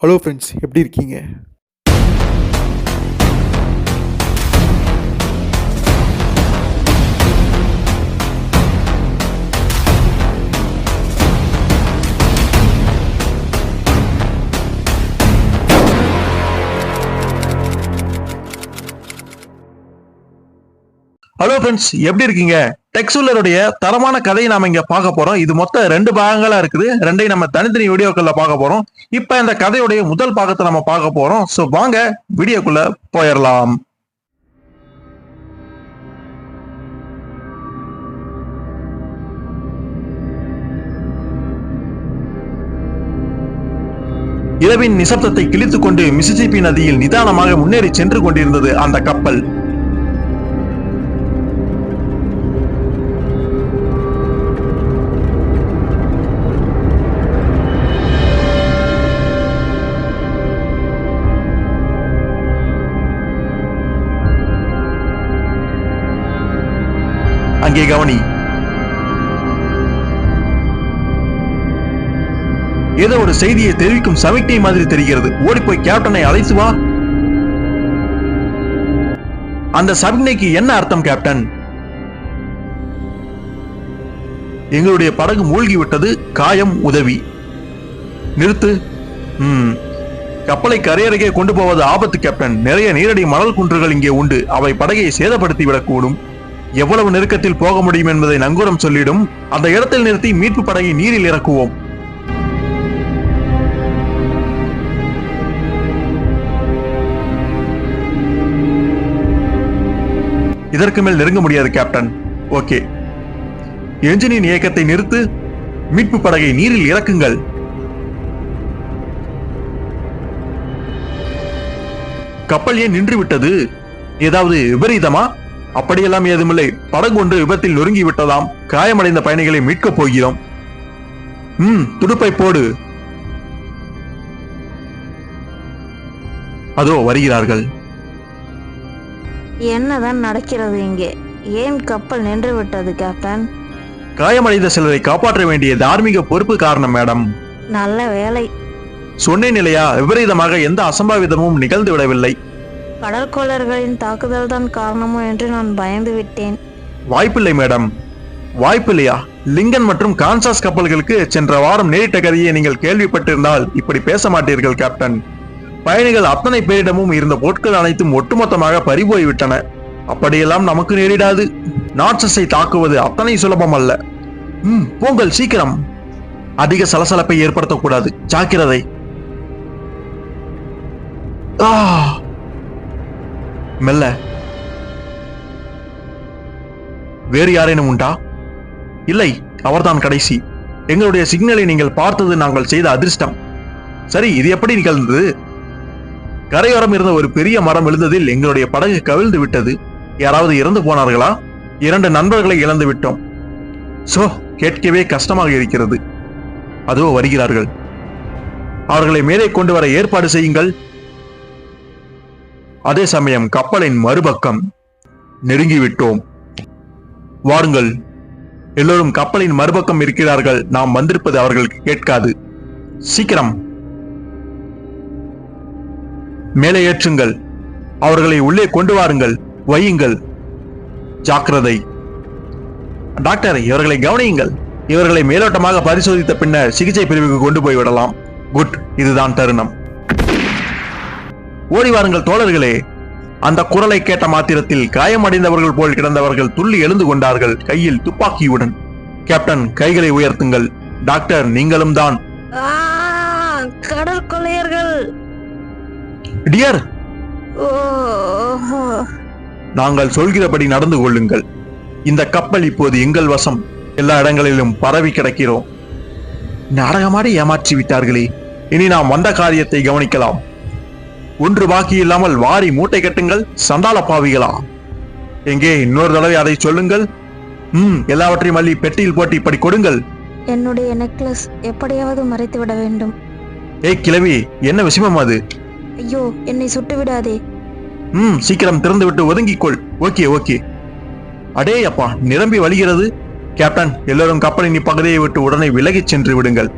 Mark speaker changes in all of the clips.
Speaker 1: Hello friends, எப்படி இருக்கீங்க?
Speaker 2: Hello friends, எப்படி இருக்கீங்க? டெக்ஸுலருடைய தரமான கதையை நாம இங்க பார்க்க போறோம். இது மொத்தம் 2 பாகங்களா இருக்குது. 2ஐயும் நம்ம தனித்தனி வீடியோக்கள்ல பார்க்க போறோம். இப்ப இந்த கதையுடைய முதல் பாகத்தை நம்ம பார்க்க போறோம். சோ வாங்க வீடியோக்குள்ள போயிடலாம். இரவின் நிசப்தத்தை கிழித்துக் கொண்டு மிசிசிப்பி நதியில் நிதானமாக முன்னேறி சென்று கொண்டிருந்தது அந்த கப்பல். அங்கே கவனி. ஏதோ ஒரு செய்தியை தெரிவிக்கும் சமிக்ஞை மாதிரி தெரிகிறது. ஓடிப்போய் கேப்டனை அழைத்து வா. அந்த சமிக்ஞைக்கு என்ன அர்த்தம் கேப்டன்? எங்களுடைய படகு மூழ்கி விட்டது, காயம், உதவி. நிறுத்து. கப்பலை கரையருகே கொண்டு போவது ஆபத்து கேப்டன். நிறைய நீரடி மணல் குன்றுகள் இங்கே உண்டு. அவை படகை சேதப்படுத்தி விடக்கூடும். எவ்வளவு நெருக்கத்தில் போக முடியும் என்பதை நங்கூரம் சொல்லிடும். அந்த இடத்தில் நிறுத்தி மீட்பு படகை நீரில் இறக்குவோம். இதற்கு மேல் நெருங்க முடியாது கேப்டன். ஓகே, என்ஜினின் இயக்கத்தை நிறுத்து. மீட்பு படகை நீரில் இறக்குங்கள். கப்பல் ஏன் நின்று விட்டது? ஏதாவது விபரீதமா? அப்படியெல்லாம் ஏதுமில்லை. படகு ஒன்று விபத்தில் நொறுங்கி விட்டதாம். காயமடைந்த பயணிகளை மீட்கப் போகிறோம். துடுப்பை போடு. அதோ வருகிறார்கள்.
Speaker 3: என்னதான் நடக்கிறது இங்கே? ஏன் கப்பல் நின்று விட்டது கேப்டன்?
Speaker 2: காயமடைந்த சிலரை காப்பாற்ற வேண்டிய தார்மீக பொறுப்பு காரணம் மேடம்.
Speaker 3: நல்ல வேலை.
Speaker 2: சொன்னேன் இல்லையா, விபரீதமாக எந்த அசம்பாவிதமும் நிகழ்ந்து விடவில்லை.
Speaker 3: கடற்கொள்ளர்களின் தாக்குதல் தான் காரணமோ என்று நான் பயந்து விட்டேன்.
Speaker 2: வாய்ப்பில்லை மேடம். வாய்ப்பில்லையா? லிங்கன் மற்றும் கான்சாஸ் கப்பல்களுக்கு சென்ற வாரம் நேரிட்ட கதையை நீங்கள் கேள்விப்பட்டிருந்தால் இப்படி பேச மாட்டீர்கள் கேப்டன். பயணிகள் அத்தனை பேரிடமும் இருந்த பொருட்கள் அனைத்தும் ஒட்டுமொத்தமாக பறிபோய்விட்டன. அப்படியெல்லாம் நமக்கு நேரிடாது. நாட்சஸை தாக்குவது அத்தனை சுலபம் அல்ல. போங்கள் சீக்கிரம். அதிக சலசலப்பை ஏற்படுத்தக்கூடாது. ஜாக்கிரதை. மெல்ல. வேறு யாரேனும் உண்டா? இல்லை, அவர்தான் கடைசி. எங்களுடைய சிக்னலை நீங்கள் பார்த்தது நாங்கள் செய்த அதிர்ஷ்டம். சரி, இது எப்படி நிகழ்ந்தது? கரையோரம் இருந்த ஒரு பெரிய மரம் விழுந்ததில் எங்களுடைய படகு கவிழ்ந்து விட்டது. யாராவது இறந்து போனார்களா? 2 நண்பர்களை இழந்து விட்டோம். சோ, கேட்கவே கஷ்டமாக இருக்கிறது. அதோ வருகிறார்கள். அவர்களை மேலே கொண்டு வர ஏற்பாடு செய்யுங்கள். அதே சமயம் கப்பலின் மறுபக்கம் நெருங்கிவிட்டோம். வாருங்கள். எல்லோரும் கப்பலின் மறுபக்கம் இருக்கிறார்கள். நாம் வந்திருப்பது அவர்களுக்கு கேட்காது. சீக்கிரம் மேலே ஏற்றுங்கள். அவர்களை உள்ளே கொண்டு வாருங்கள். வையுங்கள். ஜாக்கிரதை. டாக்டர், இவர்களை கவனியுங்கள். இவர்களை மேலோட்டமாக பரிசோதித்த பின்னர் சிகிச்சை பிரிவுக்கு கொண்டு போய் விடலாம். குட், இதுதான் தருணம். ஓடி வாருங்கள் தோழர்களே. அந்த குரலை கேட்ட மாத்திரத்தில் காயமடைந்தவர்கள் போல் கிடந்தவர்கள் துள்ளி எழுந்து கொண்டார்கள், கையில் துப்பாக்கியுடன். கேப்டன், கைகளை உயர்த்துங்கள். டாக்டர், நீங்களும் தான்.
Speaker 3: கடற்கொள்ளையர்கள்.
Speaker 2: டியர், நாங்கள் சொல்கிறபடி நடந்து கொள்ளுங்கள். இந்த கப்பல் இப்போது எங்கள் வசம். எல்லா இடங்களிலும் பரவி கிடக்கிறோம். நாடகமாடி ஏமாற்றி விட்டார்களே. இனி நாம் வந்த காரியத்தை கவனிக்கலாம். ஒன்று பாக்கி இல்லாமல் வாரி மூட்டை கட்டுங்கள், சண்டால பாவிகளா. எங்கே இன்னொரு தடவை அதை சொல்லுங்கள். எல்லாவற்றையும் அள்ளி பெட்டியில் போட்டு இப்படி கொடுங்கள்.
Speaker 3: என்னுடைய நெக்லஸ் எப்படியாவது மறைத்து விட வேண்டும்.
Speaker 2: ஏய் கிழவி, என்ன விஷயமா அது?
Speaker 3: ஐயோ, என்னை சுட்டு விடாதே.
Speaker 2: சீக்கிரம் திறந்து விட்டு ஒதுங்கிக்கொள். Okay okay. அடே அப்பா, நிரம்பி வழிகிறது. கேப்டன், எல்லோரும் கப்பலின் இப்பகுதியை விட்டு உடனே விலகிச் சென்று விடுங்கள்.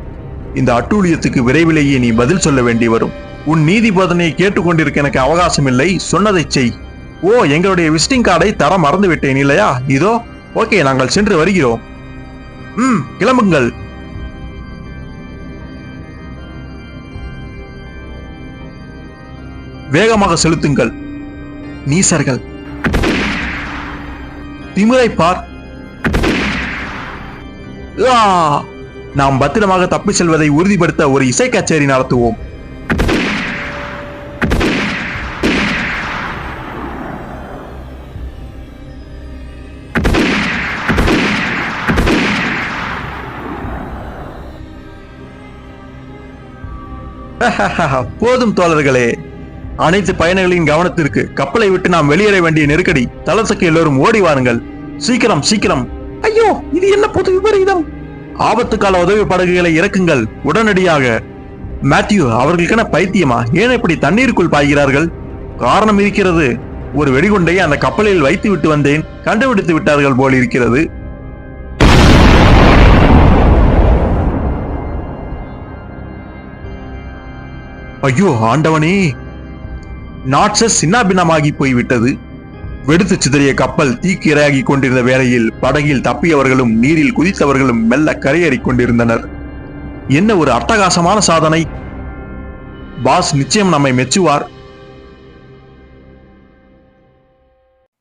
Speaker 2: இந்த அட்டூழியத்துக்கு விரைவிலேயே நீ பதில் சொல்ல வேண்டி வரும். உன் நீதி போதனையை கேட்டுக்கொண்டிருக்க எனக்கு அவகாசம் இல்லை. சொன்னதை செய். ஓ, எங்களுடைய விசிட்டிங் கார்டை தர மறந்து விட்டேன் இல்லையா? இதோ. ஓகே, நாங்கள் சென்று வருகிறோம். கிளம்புங்கள். வேகமாக செலுத்துங்கள். நீசர்கள், திமிரை பார். நாம் பத்திரமாக தப்பி செல்வதை உறுதிப்படுத்த ஒரு இசை கச்சேரி நடத்துவோம். போதும் தோழர்களே, அனைத்து பயணிகளின் கவனத்திற்கு. கப்பலை விட்டு நாம் வெளியேற வேண்டிய நெருக்கடி. தளத்துக்கு எல்லோரும் ஓடி வாருங்கள். சீக்கிரம் சீக்கிரம். ஐயோ, இது என்ன புது விபரீதம்! ஆபத்து கால உதவி படகுகளை இறக்குங்கள் உடனடியாக. மேத்யூ, அவர்களுக்கென பைத்தியமா? ஏன் இப்படி தண்ணீருக்குள் பாய்கிறார்கள்? காரணம் இருக்கிறது. ஒரு வெடிகுண்டை அந்த கப்பலில் வைத்து விட்டு வந்தேன். கண்டுபிடித்து விட்டார்கள் போல் இருக்கிறது. ஐயோ ஆண்டவனே! நாட்சஸ் சின்னாபின்னமாகி போய்விட்டது. வெடித்து சிதறிய கப்பல் தீக்கு இரையாகி கொண்டிருந்த வேளையில் படகில் தப்பியவர்களும் நீரில் குதித்தவர்களும் மெல்ல கரையேறிக் கொண்டிருந்தனர். என்ன ஒரு அட்டகாசமான சாதனை! பாஸ் நிச்சயம் நம்மை மெச்சுவார்.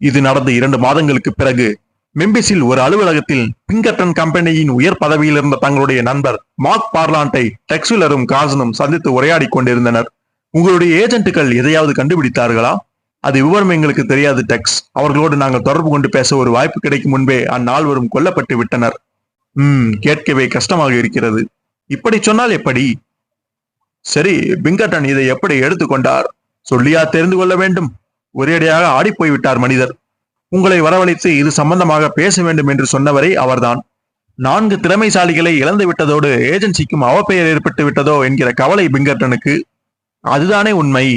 Speaker 2: இது நடந்த 2 மாதங்களுக்கு பிறகு மெம்பிஸில் ஒரு அலுவலகத்தில் பிங்கர்டன் கம்பெனியின் உயர் பதவியில் இருந்த தங்களுடைய நண்பர் மார்க் பார்லாண்டை டெக்ஸ்விலரும் கார்சனும் சந்தித்து உரையாடிக் கொண்டிருந்தனர். உங்களுடைய ஏஜென்ட்டுகள் எதையாவது கண்டுபிடித்தார்களா? அது விவரம் எங்களுக்கு தெரியாது டெக்ஸ். அவர்களோடு நாங்கள் தொடர்பு கொண்டு பேச ஒரு வாய்ப்பு கிடைக்கும் முன்பே அந்நால்வரும் கொல்லப்பட்டு விட்டனர். கேட்கவே கஷ்டமாக இருக்கிறது. இப்படி சொன்னால் எப்படி? சரி, பிங்கர்டன் இதை எப்படி எடுத்துக்கொண்டார்? சொல்லியா தெரிந்து கொள்ள வேண்டும்? ஒரேடியாக ஆடிப்போய் விட்டார் மனிதர். உங்களை வரவழைத்து இது சம்பந்தமாக பேச வேண்டும் என்று சொன்னவரே அவர்தான். 4 திறமைசாலிகளை இழந்து விட்டதோடு ஏஜென்சிக்கும் அவப்பெயர் ஏற்பட்டு விட்டதோ என்கிற கவலை பிங்கர்டனுக்கு. அதுதானே உண்மை.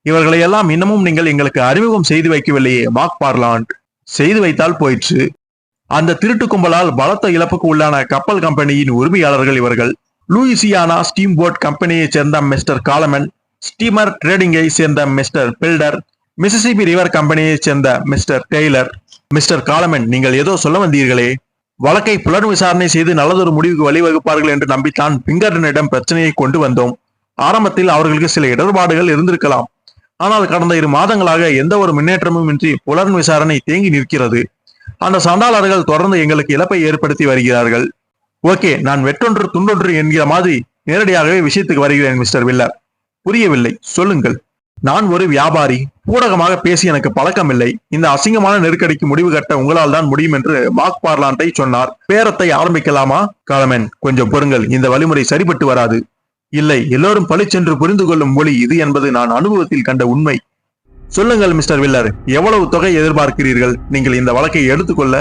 Speaker 2: இவர்களை எல்லாம் இன்னமும் நீங்கள் எங்களுக்கு அறிமுகம் செய்து வைக்கவில்லையே மார்க் பார்லாண்ட். செய்து வைத்தால் போயிற்று. அந்த திருட்டு கும்பலால் பலத்த இழப்புக்கு உள்ளான கப்பல் கம்பெனியின் உரிமையாளர்கள் இவர்கள். லூயிசியானா ஸ்டீம் போட் கம்பெனியை சேர்ந்த மிஸ்டர் காலமன், ஸ்டீமர் ட்ரேடிங்கை சேர்ந்த மிஸ்டர் பில்டர், மிசிசிபி ரிவர் கம்பெனியை சேர்ந்த மிஸ்டர் டெய்லர். மிஸ்டர் காலமன், நீங்கள் ஏதோ சொல்ல வந்தீர்களே? வழக்கை புலன் விசாரணை செய்து நல்லதொரு முடிவுக்கு வழிவகுப்பார்கள் என்று நம்பித்தான் பிங்கர்டனிடம் பிரச்சனையை கொண்டு வந்தோம். ஆரம்பத்தில் அவர்களுக்கு சில இடர்பாடுகள் இருந்திருக்கலாம். ஆனால் கடந்த 2 மாதங்களாக எந்த ஒரு முன்னேற்றமும் இன்றி புலன் விசாரணை தேங்கி நிற்கிறது. அந்த சண்டாளர்கள் தொடர்ந்து எங்களுக்கு இழப்பை ஏற்படுத்தி வருகிறார்கள். ஓகே, நான் வெற்றொன்று துண்டொன்று என்கிற மாதிரி நேரடியாகவே விஷயத்துக்கு வருகிறேன் மிஸ்டர் வில்லர். புரியவில்லை, சொல்லுங்கள். நான் ஒரு வியாபாரி. ஊடகமாக பேசி எனக்கு பழக்கம் இல்லை. இந்த அசிங்கமான நெருக்கடிக்கு முடிவு கட்ட உங்களால் தான் முடியும் என்று மார்க் பார்லாண்டை சொன்னார். பேரத்தை ஆரம்பிக்கலாமா? காலமன், கொஞ்சம் பொறுங்கள். இந்த வழிமுறை சரிபட்டு வராது. இல்லை, எல்லோரும் பளிச்சென்று புரிந்து கொள்ளும் மொழி இது என்பது நான் அனுபவத்தில் கண்ட உண்மை. சொல்லுங்கள் மிஸ்டர் வில்லர், எவ்வளவு தொகை எதிர்பார்க்கிறீர்கள் நீங்கள் இந்த வழக்கை எடுத்துக்கொள்ள?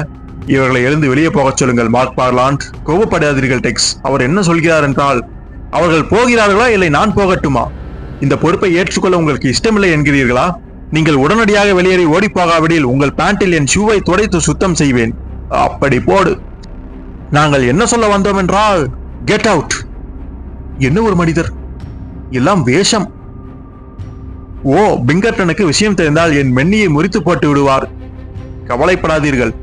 Speaker 2: இவர்களை எழுந்து வெளியே போகச் சொல்லுங்கள் மார்க் பார்லாண்ட். கோபப்படாதீர்கள் டெக்ஸ். அவர் என்ன சொல்கிறார் என்றால், அவர்கள் போகிறார்களா இல்லை நான் போகட்டுமா? இந்த பொறுப்பை ஏற்றுக்கொள்ள உங்களுக்கு இஷ்டமில்லை என்கிறீர்களா? நீங்கள் உடனடியாக வெளியேறி ஓடி போகாவிடில் உங்கள் பேண்டில் என் ஷூவை துடைத்து சுத்தம் செய்வேன். அப்படி போடு. நாங்கள் என்ன சொல்ல வந்தோம் என்றால், கெட் அவுட். என்ன ஒரு மனிதர்! எல்லாம் வேஷம். ஓ, பிங்கர்டனுக்கு விஷயம் தெரிந்தால் என் மென்னியை முறித்து போட்டு விடுவார். கவலைப்படாதீர்கள்.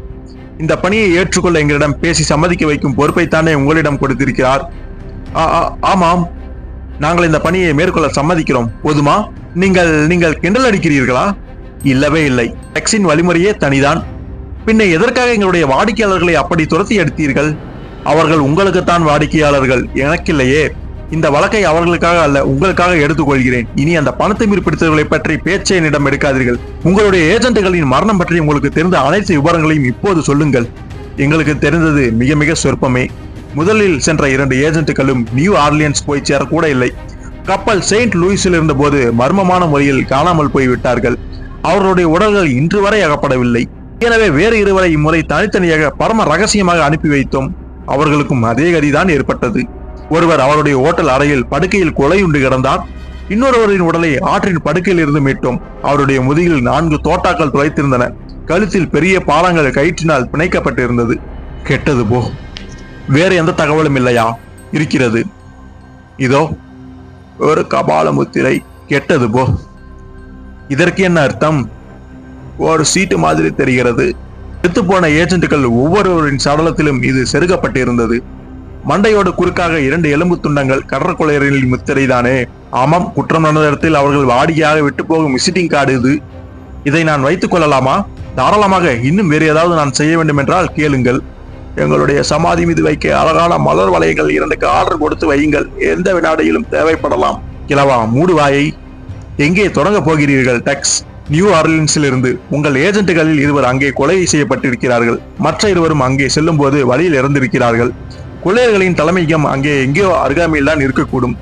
Speaker 2: இந்த பணியை ஏற்றுக்கொள்ள எங்களிடம் பேசி சம்மதிக்க வைக்கும் பொறுப்பைத்தானே உங்களிடம் கொடுத்திருக்கிறார். ஆமாம், நாங்கள் இந்த பணியை மேற்கொள்ள சம்மதிக்கிறோம். போதுமா? நீங்கள் கிண்டல் அடிக்கிறீர்களா? இல்லவே இல்லை. டெக்ஸின் வழிமுறையே தனிதான். பின்ன எதற்காக எங்களுடைய வாடிக்கையாளர்களை அப்படி துரத்தி எடுத்தீர்கள்? அவர்கள் உங்களுக்குத்தான் வாடிக்கையாளர்கள், எனக்கில்லையே. இந்த வழக்கை அவர்களுக்காக அல்ல, உங்களுக்காக எடுத்துக்கொள்கிறேன். இனி அந்த பணத்தை பிடித்தவர்களை பற்றி பேச்சை என்னிடம் எடுக்காதீர்கள். உங்களுடைய ஏஜென்ட்டுகளின் மரணம் பற்றி உங்களுக்கு தெரிந்த அனைத்து விவரங்களையும் இப்போது சொல்லுங்கள். எங்களுக்கு தெரிந்தது மிக மிக சொற்பமே. முதலில் சென்ற 2 ஏஜென்ட்டுகளும் நியூ ஆர்லியன்ஸ் போய் சேரக்கூட இல்லை. கப்பல் செயின்ட் லூயிஸில் இருந்தபோது மர்மமான முறையில் காணாமல் போய்விட்டார்கள். அவர்களுடைய உடல்கள் இன்று வரை அகப்படவில்லை. எனவே வேறு 2 இம்முறை தனித்தனியாக பரம ரகசியமாக அனுப்பி வைத்தோம். அவர்களுக்கும் அதே கதிதான் ஏற்பட்டது. ஒருவர் அவருடைய ஓட்டல் அறையில் படுக்கையில் கொலையுண்டு கிடந்தார். இன்னொருவரின் உடலை ஆற்றின் படுக்கையில் இருந்து மீட்டோம். அவருடைய முதுகில் 4 தோட்டாக்கள் துளைத்திருந்தன. கழுத்தில் பெரிய பாலங்கள் கயிற்றினால் பிணைக்கப்பட்டிருந்தது. கெட்டது போ. வேறு எந்த தகவலும் இல்லையா? இருக்கிறது. இதோ ஒரு கபால முத்திரை. கெட்டது போ. இதற்கு என்ன அர்த்தம்? ஒரு சீட்டு மாதிரி தெரிகிறது. செத்துப்போன ஏஜென்ட்டுகள் ஒவ்வொருவரின் சடலத்திலும் இது செருகப்பட்டிருந்தது. மண்டையோடு குறுக்காக 2 எலும்பு துண்டங்கள் கடற்கொள்ளையர்களின் முத்திரை தானே? ஆமாம், குற்றம் நடந்த இடத்தில் அவர்கள் வாடிக்கையாக விட்டு போகும் விசிட்டிங் கார்டு இது. இதை நான் வைத்துக் கொள்ளலாமா? தாராளமாக. இன்னும் வேறு ஏதாவது நான் செய்ய வேண்டும் என்றால் கேளுங்கள். எங்களுடைய சமாதி மீது வைக்க அழகான மலர் வளையங்கள் 2க்கு ஆர்டர் கொடுத்து வையுங்கள். எந்த வினாடியிலும் தேவைப்படலாம். கிழவா, மூடு வாயை. எங்கே தொடங்க போகிறீர்கள்? டெக்ஸ். நியூ ஆர்லின்ஸில் இருந்து. உங்கள் ஏஜென்ட்டுகளில் இருவர் அங்கே கொலை செய்யப்பட்டிருக்கிறார்கள். மற்ற இருவரும் அங்கே செல்லும் போது வழியில் இறந்திருக்கிறார்கள். கொள்ளையர்களின் தலைமையகம் அங்கே எங்கேயோ அருகாமையில் தான் இருக்கக்கூடும்.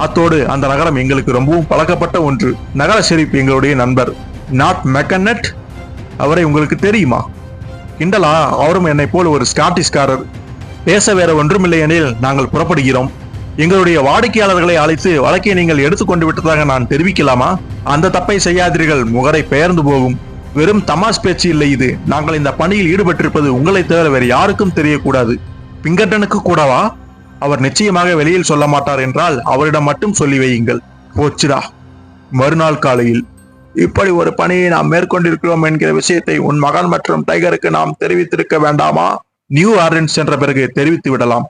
Speaker 2: அத்தோடு அந்த நகரம் எங்களுக்கு ரொம்பவும் பழக்கப்பட்ட ஒன்று. நகர ஷெரீப் எங்களுடைய நண்பர் நாட் மெக்கனட். அவரை உங்களுக்கு தெரியுமா? கிண்டலா? அவரும் என்னை போல் ஒரு ஸ்காட்டிஷ்காரர். பேச வேற ஒன்றுமில்லை எனில் நாங்கள் புறப்படுகிறோம். எங்களுடைய வாடிக்கையாளர்களை அழைத்து வழக்கை நீங்கள் எடுத்துக்கொண்டு விட்டதாக நான் தெரிவிக்கலாமா? அந்த தப்பை செய்யாதீர்கள், முகரை பெயர்ந்து போகும். வெறும் தமாஷ் பேச்சு இல்லை இது. நாங்கள் இந்த பணியில் ஈடுபட்டிருப்பது உங்களை தவிர வேறு யாருக்கும் தெரியக்கூடாது. பிங்கர்டனுக்கு கூடவா? அவர் நிச்சயமாக வெளியில் சொல்ல மாட்டார் என்றால் அவரிடம் மட்டும் சொல்லி வையுங்கள். போச்சுடா. மறுநாள் காலையில், இப்படி ஒரு பணியை நாம் மேற்கொண்டிருக்கிறோம் என்கிற விஷயத்தை உன் மகன் மற்றும் டைகருக்கு நாம் தெரிவித்திருக்க வேண்டாமா? நியூ ஆர்லின்ஸ் சென்ற பிறகு தெரிவித்து விடலாம்.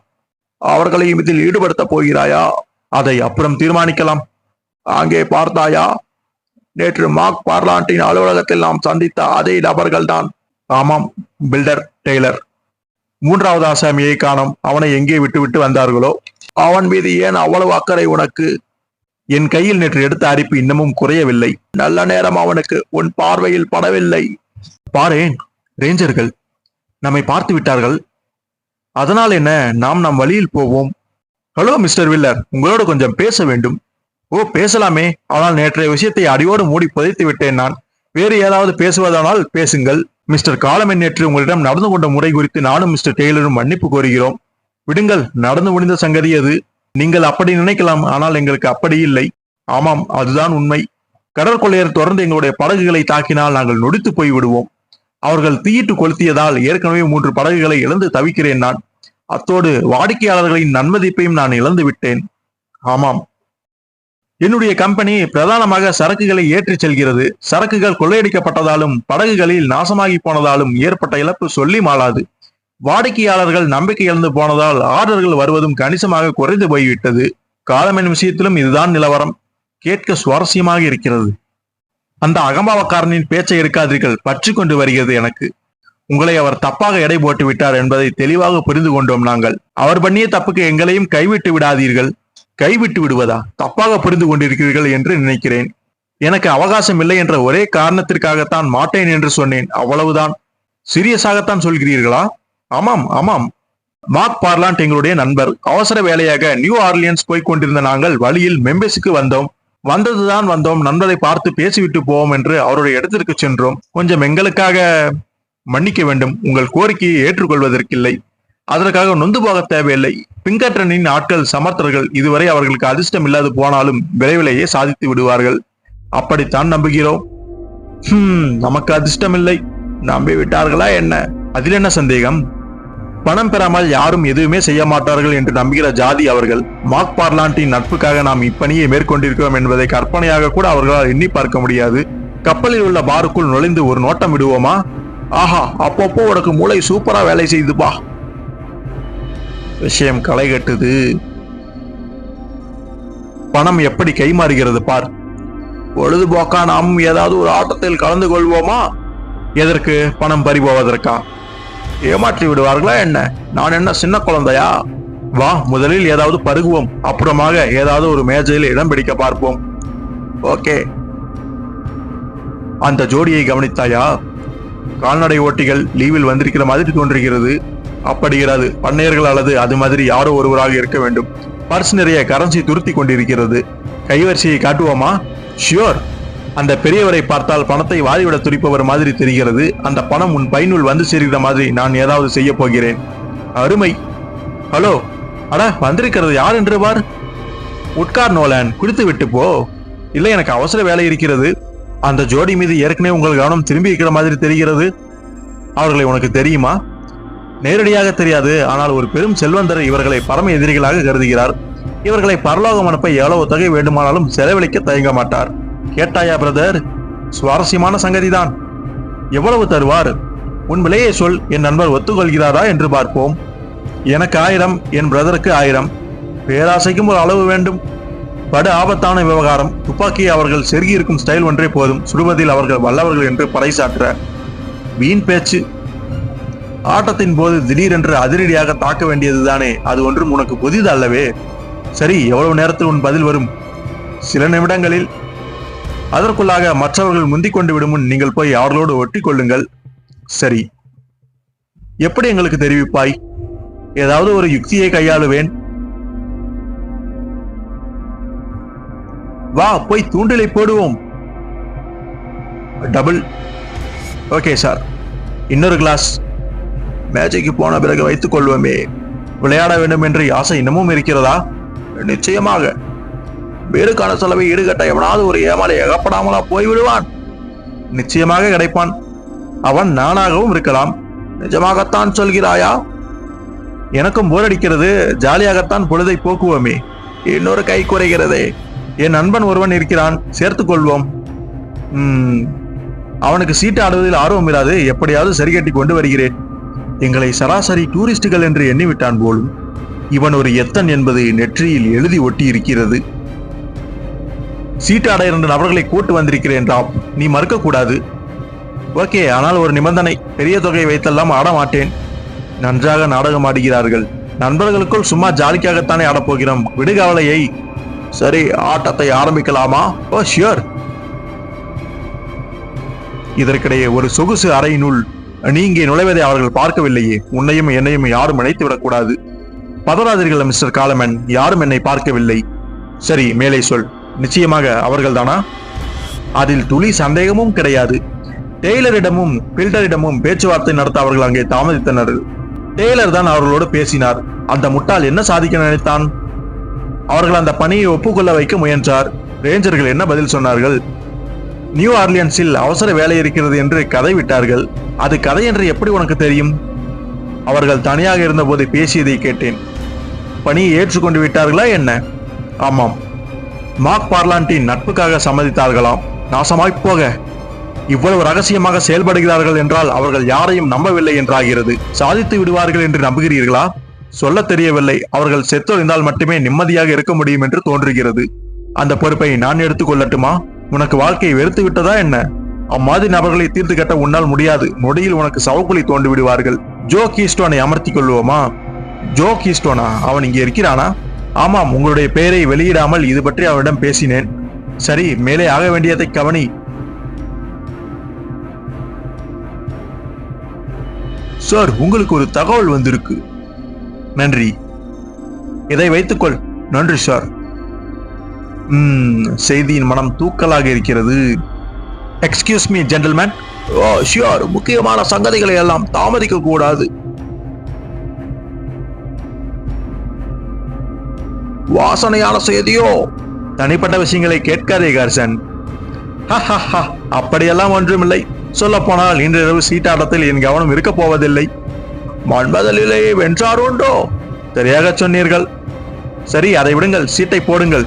Speaker 2: அவர்களையும் இதில் ஈடுபடுத்த போகிறாயா? அதை அப்புறம் தீர்மானிக்கலாம். அங்கே பார்த்தாயா? நேற்று மார்க் பார்லாண்டின் அலுவலகத்தில் நாம் சந்தித்த அதே நபர்கள் தான். ஆமாம், பில்டர் டெய்லர். 3வது ஆசாமியை காணோம். அவனை எங்கே விட்டு வந்தார்களோ? அவன் மீது ஏன் அவ்வளவு அக்கறை உனக்கு? என் கையில் நேற்று எடுத்த அரிப்பு இன்னமும் குறையவில்லை. நல்ல நேரம் அவனுக்கு உன் பார்வையில் படவில்லை. பாரேன், ரேஞ்சர்கள் நம்மை பார்த்து விட்டார்கள். அதனால் என்ன, நாம் நம் வழியில் போவோம். ஹலோ மிஸ்டர் வில்லர், உங்களோடு கொஞ்சம் பேச வேண்டும். ஓ, பேசலாமே. ஆனால் நேற்றைய விஷயத்தை அடியோடு மூடி புதைத்து விட்டேன் நான். வேறு ஏதாவது பேசுவதானால் பேசுங்கள். மிஸ்டர் காலமன் நேற்று உங்களிடம் நடந்து கொண்ட முறை குறித்து நானும் மிஸ்டர் டெய்லரும் மன்னிப்பு கோருகிறோம். விடுங்கள், நடந்து முடிந்த சங்கதி அது. நீங்கள் அப்படி நினைக்கலாம், ஆனால் எங்களுக்கு அப்படி இல்லை. ஆமாம், அதுதான் உண்மை. கடற்கொள்ளையர் தொடர்ந்து எங்களுடைய படகுகளை தாக்கினால் நாங்கள் நொடித்து போய் விடுவோம். அவர்கள் தீயிட்டு கொளுத்தியதால் ஏற்கனவே 3 படகுகளை இழந்து தவிக்கிறேன் நான். அத்தோடு வாடிக்கையாளர்களின் நன்மதிப்பையும் நான் இழந்து விட்டேன். ஆமாம், என்னுடைய கம்பெனி பிரதானமாக சரக்குகளை ஏற்றிச் செல்கிறது. சரக்குகள் கொள்ளையடிக்கப்பட்டதாலும் படகுகளில் நாசமாகி போனதாலும் ஏற்பட்ட இழப்பு சொல்லி மாளாது. வாடிக்கையாளர்கள் நம்பிக்கை இழந்து போனதால் ஆர்டர்கள் வருவதும் கணிசமாக குறைந்து போய்விட்டது. காலமன் விஷயத்திலும் இதுதான் நிலவரம். கேட்க சுவாரஸ்யமாக இருக்கிறது. அந்த அகம்பாவக்காரனின் பேச்சை எடுக்காதீர்கள், பற்றி கொண்டு வருகிறது எனக்கு. உங்களை அவர் தப்பாக எடை போட்டு விட்டார் என்பதை தெளிவாக புரிந்து கொண்டோம் நாங்கள். அவர் பண்ணிய தப்புக்கு எங்களையும் கைவிட்டு விடாதீர்கள். கைவிட்டு விடுவதா? தப்பாக புரிந்து கொண்டிருக்கிறீர்கள் என்று நினைக்கிறேன். எனக்கு அவகாசம் இல்லை என்ற ஒரே காரணத்திற்காகத்தான் மாட்டேன் என்று சொன்னேன், அவ்வளவுதான். சீரியஸாகத்தான் சொல்கிறீர்களா? ஆமாம் ஆமாம். மார்க் பார்லாண்ட் எங்களுடைய நண்பர். அவசர வேலையாக நியூ ஆர்லியன்ஸ் போய்க் கொண்டிருந்த நாங்கள் வழியில் மெம்பேஸுக்கு வந்தோம். வந்தோம், நண்பரை பார்த்து பேசிவிட்டு போவோம் என்று அவருடைய இடத்திற்கு சென்றோம். கொஞ்சம் எங்களுக்காக மன்னிக்க வேண்டும். உங்கள் கோரிக்கையை ஏற்றுக்கொள்வதற்கில்லை. அதற்காக நொந்து போக தேவையில்லை. பிங்கர்டனின் ஆட்கள் சமர்த்தர்கள். இதுவரை அவர்களுக்கு அதிர்ஷ்டம் இல்லாது போனாலும் விரைவிலேயே சாதித்து விடுவார்கள். அப்படித்தான் நம்புகிறோம். நமக்கு அதிர்ஷ்டம் இல்லை. நம்பி விட்டார்களா என்ன? அதில் என்ன சந்தேகம்? பணம் பெறாமல் யாரும் எதுவுமே செய்ய மாட்டார்கள் என்று நம்புகிற ஜாதி அவர்கள். மார்க் பார்லாண்டின் நட்புக்காக நாம் இப்பணியை மேற்கொண்டிருக்கிறோம் என்பதை கற்பனையாக கூட அவர்களால் எண்ணி பார்க்க முடியாது. கப்பலில் உள்ள பாருக்குள் நுழைந்து ஒரு நோட்டம் விடுவோமா? ஆஹா, அப்பப்போ உனக்கு மூளை சூப்பரா வேலை செய்துப்பா. விஷயம் களை கட்டுது. பணம் எப்படி கைமாறுகிறது பார். பொழுதுபோக்கா நாமும் ஏதாவது ஒரு ஆட்டத்தில் கலந்து கொள்வோமா? எதற்கு? பணம் பறிபோவதற்கா? ஏமாற்றி விடுவார்களா என்ன? நான் என்ன சின்ன குழந்தையா? வா, முதலில் ஏதாவது பருகுவோம். அப்புறமாக ஏதாவது ஒரு மேஜையில் இடம் பிடிக்க பார்ப்போம். ஓகே. அந்த ஜோடியை கவனித்தாயா? கால்நடை ஓட்டிகள் லீவில் வந்திருக்கிற மாதிரி தோன்றுகிறது. அப்படிங்கிறது பண்ணையர்கள் அல்லது அது மாதிரி யாரோ ஒருவராக இருக்க வேண்டும். பர்ஸ் நிறைய கரன்சி துருத்தி கொண்டிருக்கிறது. கைவரிசையை காட்டுவோமா? ஷியோர். அந்த பெரியவரை பார்த்தால் பணத்தை வாரிவிட துடிப்பவர் மாதிரி தெரிகிறது. அந்த பணம் உன் பைனுள் வந்து சேர்கிற மாதிரி நான் ஏதாவது செய்ய போகிறேன். அருமை. ஹலோ, அட வந்திருக்கிறது யார் என்று பார். உட்கார் நோலன், குடித்து விட்டு போ. இல்லை, எனக்கு அவசர வேலை இருக்கிறது. அந்த ஜோடி மீது ஏற்கனவே உங்கள் கவனம் திரும்பி இருக்கிற மாதிரி தெரிகிறது. அவர்களை உனக்கு தெரியுமா? நேரடியாக தெரியாது, ஆனால் ஒரு பெரும் செல்வந்தர் இவர்களை பரம எதிரிகளாக கருதுகிறார். இவர்களை பரலோகம் அனுப்ப எவ்வளவு தொகை வேண்டுமானாலும் செலவழிக்க தயங்க மாட்டார். கேட்டாயா பிரதர்? சுவாரஸ்யமான சங்கதிதான். எவ்வளவு தருவார்? உன் விலையை சொல், என் நண்பர் ஒத்துக்கொள்கிறாரா என்று பார்ப்போம். எனக்கு 1000, என் பிரதருக்கு 1000. பேராசைக்கும் ஒரு அளவு வேண்டும். படு ஆபத்தான விவகாரம். துப்பாக்கியை அவர்கள் செருகி இருக்கும் ஸ்டைல் ஒன்றே போதும் சுடுவதில் அவர்கள் வல்லவர்கள் என்று பறைசாற்ற. வீண் பேச்சு. ஆட்டத்தின் போது திடீரென்று அதிரடியாக தாக்க வேண்டியதுதானே, அது ஒன்றும் உனக்கு புதிது அல்லவே. சரி, எவ்வளவு நேரத்தில் உன் பதில் வரும்? சில நிமிடங்களில். அதற்குள்ளாக மற்றவர்கள் முந்திக் கொண்டு விடும் முன் நீங்கள் போய் அவர்களோடு ஒட்டி கொள்ளுங்கள். சரி, எப்படி எங்களுக்கு தெரிவிப்பாய்? ஏதாவது ஒரு யுக்தியை கையாளுவேன். வா, போய் தூண்டிலை போடுவோம். டபுள். Okay sir. இன்னொரு கிளாஸ். மேட்சுக்கு போன பிறகு வைத்துக் கொள்வோமே. விளையாட வேண்டும் என்று ஆசை இன்னமும் இருக்கிறதா? நிச்சயமாக. வேறுக்கான செலவை ஈடுகட்ட எவனாவது ஒரு ஏமாளி அகப்படாமலா போய்விடுவான்? நிச்சயமாக கிடைப்பான். அவன் நானாகவும் இருக்கலாம். நிஜமாகத்தான் சொல்கிறாயா? எனக்கும் போர் அடிக்கிறது. ஜாலியாகத்தான் பொழுதை போக்குவோமே. இன்னொரு கை குறைகிறதே. என் நண்பன் ஒருவன் இருக்கிறான், சேர்த்துக் கொள்வோம். அவனுக்கு சீட்டு ஆடுவதில் ஆர்வம் இராது. எப்படியாவது சரிகட்டி கொண்டு வருகிறேன். எங்களை சராசரி டூரிஸ்டுகள் என்று எண்ணிவிட்டான் போலும். இவன் ஒரு எத்தன் என்பது நெற்றியில் எழுதி ஒட்டி இருக்கிறது. சீட்டாட 2 நபர்களை கூட்டு வந்திருக்கிறேன் ராப். நீ மறுக்க கூடாது. ஓகே, ஆனால் ஒரு நிபந்தனை. பெரிய தொகை வைத்தெல்லாம் ஆட மாட்டேன். நன்றாக நாடகம் ஆடுகிறார்கள். நண்பர்களுக்குள் சும்மா ஜாலிக்காகத்தானே ஆடப்போகிறோம். விடுகவலையை. சரி, ஆட்டத்தை ஆரம்பிக்கலாமா? ஓ ஷியோர். இதற்கிடையே ஒரு சொகுசு அறையினுள் நீ இங்கே நுழைவதை அவர்கள் பார்க்கவில்லையே. உன்னையும் என்னையும் யாரும் இணைத்து விடக்கூடாது. பதறாதீர்கள் மிஸ்டர் காலமன். யாரும் என்னை பார்க்கவில்லை. சரி, மேலே சொல். நிச்சயமாக அவர்கள் தானா? அதில் துளி சந்தேகமும் கிடையாது. டெய்லரிடமும் பில்டரிடமும் பேச்சுவார்த்தை நடத்த அவர்கள் அங்கே தாமதித்தனர். டெய்லர் தான் அவர்களோடு பேசினார். அந்த முட்டாள் என்ன சாதிக்க நினைத்தான்? அவர்கள் அந்த பணியை ஒப்புக்கொள்ள வைக்க முயன்றார். ரேஞ்சர்கள் என்ன பதில் சொன்னார்கள்? நியூ ஆர்லியன்ஸில் அவசர வேலை இருக்கிறது என்று கதை விட்டார்கள். அது கதை என்று எப்படி உனக்கு தெரியும்? அவர்கள் தனியாக இருந்தபோது பேசியதை கேட்டேன். பணியை ஏற்றுக்கொண்டு விட்டார்களா என்ன? ஆமாம். மார்க் பார்லாண்டின் நட்புக்காக சம்மதித்தார்களாம். நாசமாய் போக. இவ்வளவு ரகசியமாக செயல்படுகிறார்கள் என்றால் அவர்கள் யாரையும் நம்பவில்லை என்றாகிறது. சாதித்து விடுவார்கள் என்று நம்புகிறீர்களா? சொல்ல தெரியவில்லை. அவர்கள் செத்தொழிந்தால் மட்டுமே நிம்மதியாக இருக்க முடியும் என்று தோன்றுகிறது. அந்த பொறுப்பை நான் எடுத்துக்கொள்ளட்டுமா? உனக்கு வாழ்க்கையை வெறுத்து விட்டதா என்ன? அம்மாதிரி நபர்களை தீர்த்து கட்ட உன்னால் முடியாது. நொடியில் உனக்கு சவக்குழி தோண்டி விடுவார்கள். ஜோ கீஸ்டோனை அமர்த்தி கொள்வோமா? ஜோ கீஸ்டோனா? அவன் இங்கே இருக்கிறானா? ஆமாம், உங்களுடைய பெயரை வெளியிடாமல் இது பற்றி அவனிடம் பேசினேன். சரி, மேலே ஆக வேண்டியதை கவனி. சார், உங்களுக்கு ஒரு தகவல் வந்திருக்கு. நன்றி. இதை வைத்துக்கொள். நன்றி சார். செய்தியின் மனம் தூக்கலாக இருக்கிறது. Excuse me gentleman. Oh sure. முக்கியமான சங்கதிகளை எல்லாம் தாமதிக்க கூடாது. வாசனையான செய்தியோ? தனிப்பட்ட விஷயங்களை கேட்காதே கார்சன். அப்படியெல்லாம் ஒன்றுமில்லை. சொல்ல போனால் இன்றிரவு சீட்டாட்டத்தில் என் கவனம் இருக்க போவதில்லை. மன்மதலிலே வென்றார் உண்டோ? சரியாக சொன்னீர்கள். சரி, அதை விடுங்கள். சீட்டை போடுங்கள்.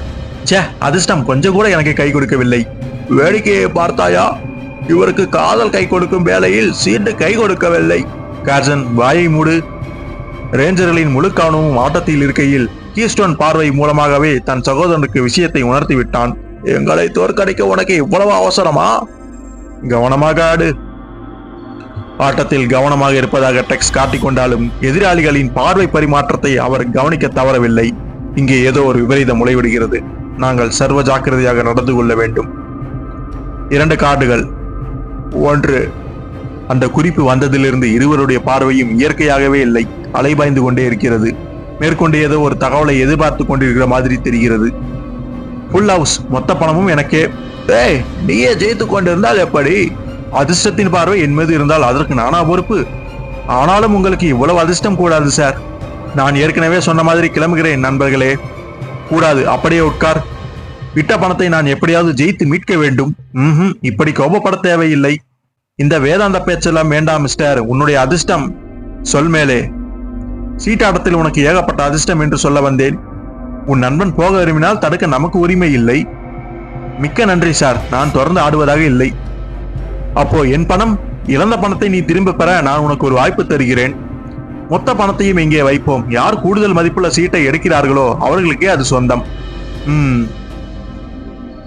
Speaker 2: சே, அதிர்ஷ்டம் கொஞ்சம் கூட எனக்கு கை கொடுக்கவில்லை. வேடிக்கையை பார்த்தாயா? இவருக்கு காதல் கை கொடுக்கும் வேளையில் சீட்டு கை கொடுக்கவில்லை. கார்சன், வாயை மூடு. ரேஞ்சர்களின் முழு கவனமும் ஆட்டத்தில் இருக்கையில் கீஸ்டோன் பார்வை மூலமாகவே தன் சகோதரனுக்கு விஷயத்தை உணர்த்தி விட்டான். எங்களை தோற்கடிக்க உனக்கு இவ்வளவு அவசரமா? கவனமாக ஆடு. ஆட்டத்தில் கவனமாக இருப்பதாக டெக்ஸ் காட்டிக்கொண்டாலும் எதிராளிகளின் பார்வை பரிமாற்றத்தை அவர் கவனிக்க தவறவில்லை. இங்கே ஏதோ ஒரு விபரீதம் முளைவிடுகிறது. நாங்கள் சர்வ ஜாக்கிரதையாக நடந்து கொள்ள வேண்டும். 2 கார்டுகள். 1. அந்த குறிப்பு வந்ததிலிருந்து இருவருடைய பார்வையும் இயற்கையாகவே இல்லை. அலைபாய்ந்து கொண்டே இருக்கிறது. மேற்கொண்டு ஏதோ ஒரு தகவலை எதிர்பார்த்து கொண்டிருக்கிற மாதிரி தெரிகிறது. Full house. மொத்த பணமும் எனக்கே. நீயே ஜெயித்து கொண்டிருந்தால் எப்படி? அதிர்ஷ்டத்தின் பார்வை என் மீது இருந்தால் அதற்கு நானா பொறுப்பு? ஆனாலும் உங்களுக்கு இவ்வளவு அதிர்ஷ்டம் கூடாது சார். நான் ஏற்கனவே சொன்ன மாதிரி கிளம்புகிறேன் நண்பர்களே. கூடாது, அப்படியே உட்கார். விட்ட பணத்தை நான் எப்படியாவது ஜெயித்து மீட்க வேண்டும். இப்படி கோபப்பட தேவையில்லை. இந்த வேதாந்த பேச்செல்லாம் வேண்டாம் மிஸ்டர். உன்னுடைய அதிர்ஷ்டம் சொல் மேலே. சீட்டாட்டத்தில் உனக்கு ஏகப்பட்ட அதிர்ஷ்டம் என்று சொல்ல வந்தேன். உன் நண்பன் போக விரும்பினால் தடுக்க நமக்கு உரிமை இல்லை. மிக்க நன்றி சார், நான் தொடர்ந்து ஆடுவதாக இல்லை. அப்போ என் பணம், இழந்த பணத்தை நீ திரும்ப பெற நான் உனக்கு ஒரு வாய்ப்பு தருகிறேன். மொத்த பணத்தையும் இங்கே வைப்போம். யார் கூடுதல் மதிப்புள்ள சீட்டை எடுக்கிறார்களோ அவர்களுக்கே அது சொந்தம்.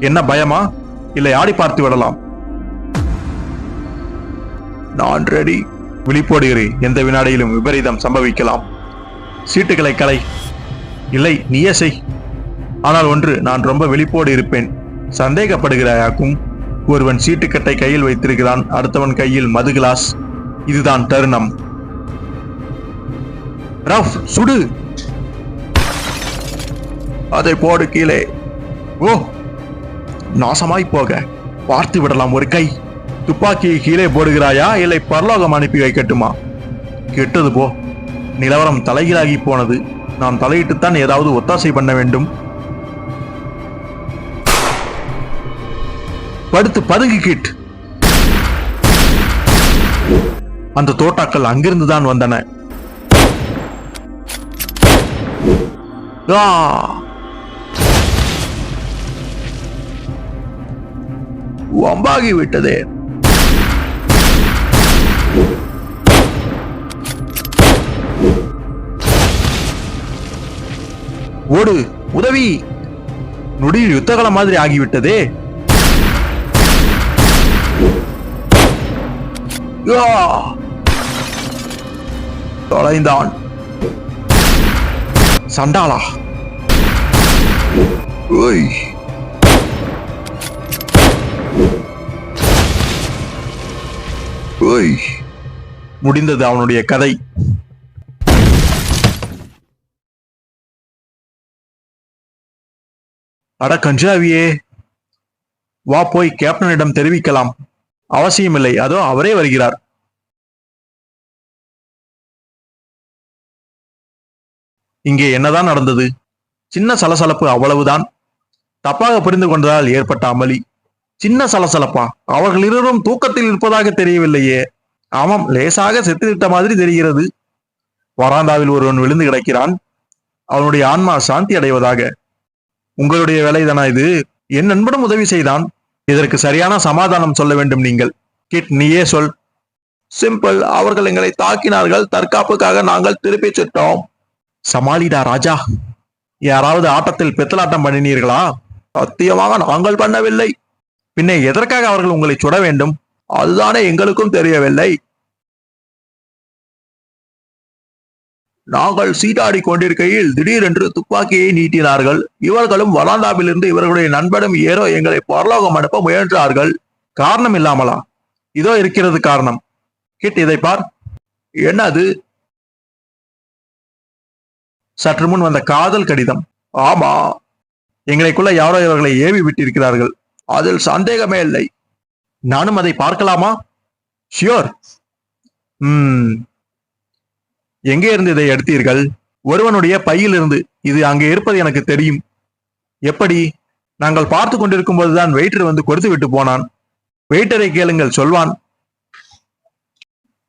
Speaker 2: என்ன பயமா? இல்லை ஆடி பார்த்து விடலாம். நான் ரெடி. விழிப்போடுகிறே, எந்த வினாடியிலும் விபரீதம் சம்பவிக்கலாம். சீட்டுகளை கலை. இல்லை, நீயே செய். ஆனால் ஒன்று, நான் ரொம்ப விழிப்போடு இருப்பேன். சந்தேகப்படுகிறாயாக்கும். ஒருவன் சீட்டுக்கட்டை கையில் வைத்திருக்கிறான், அடுத்தவன் கையில் மது கிளாஸ். இதுதான் தருணம். ரஃப், சுடு. அதை போடு கீழே. ஓ, நாசமாய் போக. பார்த்து விடலாம் ஒரு கை. துப்பாக்கியை கீழே போடுகிறாயா, இல்லை பரலோகம் அனுப்பி வைக்கட்டுமா? கெட்டது போ. நிலவரம் தலைகீழாகி போனது. நான் தலையிட்டுத்தான் ஏதாவது ஒத்தாசை பண்ண வேண்டும். படுத்து பதுங்கி கிட். அந்த தோட்டாக்கள் அங்கிருந்துதான் வந்தன. வம்பாகி விட்டதே. ஓடு, உதவி. நொடியில் யுத்தகலம் மாதிரி ஆகிவிட்டதே. தொலைந்தான். சண்டாளா. ஓய், ஓய். முடிந்தது அவனுடைய கதை. அட கஞ்சாவியே, வா போய் கேப்டனிடம் தெரிவிக்கலாம். அவசியமில்லை, அதோ அவரே வருகிறார். இங்கே என்னதான் நடந்தது? சின்ன சலசலப்பு, அவ்வளவுதான். தப்பாக புரிந்து கொண்டதால் ஏற்பட்ட அமளி. சின்ன சலசலப்பா? அவர்கள் இருவரும் தூக்கத்தில் இருப்பதாக தெரியவில்லையே. ஆமாம், லேசாக செத்துவிட்ட மாதிரி தெரிகிறது. வராந்தாவில் ஒருவன் விழுந்து கிடக்கிறான். அவனுடைய ஆன்மா சாந்தி அடைவதாக. உங்களுடைய வேலைதானா இது? என் நண்பனும் உதவி செய்தான். இதற்கு சரியான சமாதானம் சொல்ல வேண்டும் நீங்கள். கிட், நீயே சொல். சிம்பிள். அவர்கள் எங்களை தாக்கினார்கள். தற்காப்புக்காக நாங்கள் திருப்பிச் சுட்டோம். சமாளிடா ராஜா. யாராவது ஆட்டத்தில் பித்தலாட்டம் பண்ணினீர்களா? சத்தியமாக நாங்கள் பண்ணவில்லை. பின்னே எதற்காக அவர்கள் உங்களை சுட வேண்டும்? அதுதானே எங்களுக்கும் தெரியவில்லை. நாங்கள் சீட்டாடி கொண்டிருக்கையில் திடீரென்று துப்பாக்கியை நீட்டினார்கள். இவர்களும் வராந்தாவிலிருந்து இவர்களுடைய நண்பனும் ஏறோ எங்களை பரலோகம் அனுப்ப முயன்றார்கள். காரணம் இல்லாமலா? இதோ இருக்கிறது காரணம். கிட், இதை பார். என்னது? சற்று முன் வந்த காதல் கடிதம். ஆமா, எங்களுக்குள்ள யாரோ இவர்களை ஏவி விட்டிருக்கிறார்கள். அதில் சந்தேகமே இல்லை. நானும் அதை பார்க்கலாமா? ஷியோர். எங்கே இருந்து இதை எடுத்தீர்கள்? ஒருவனுடைய பையிலிருந்து. இது அங்கே இருப்பது எனக்கு தெரியும். எப்படி? நாங்கள் பார்த்து கொண்டிருக்கும் போதுதான் வெயிட்டர் வந்து கொடுத்து விட்டு போனான். வெயிட்டரை கேளுங்கள், சொல்வான்.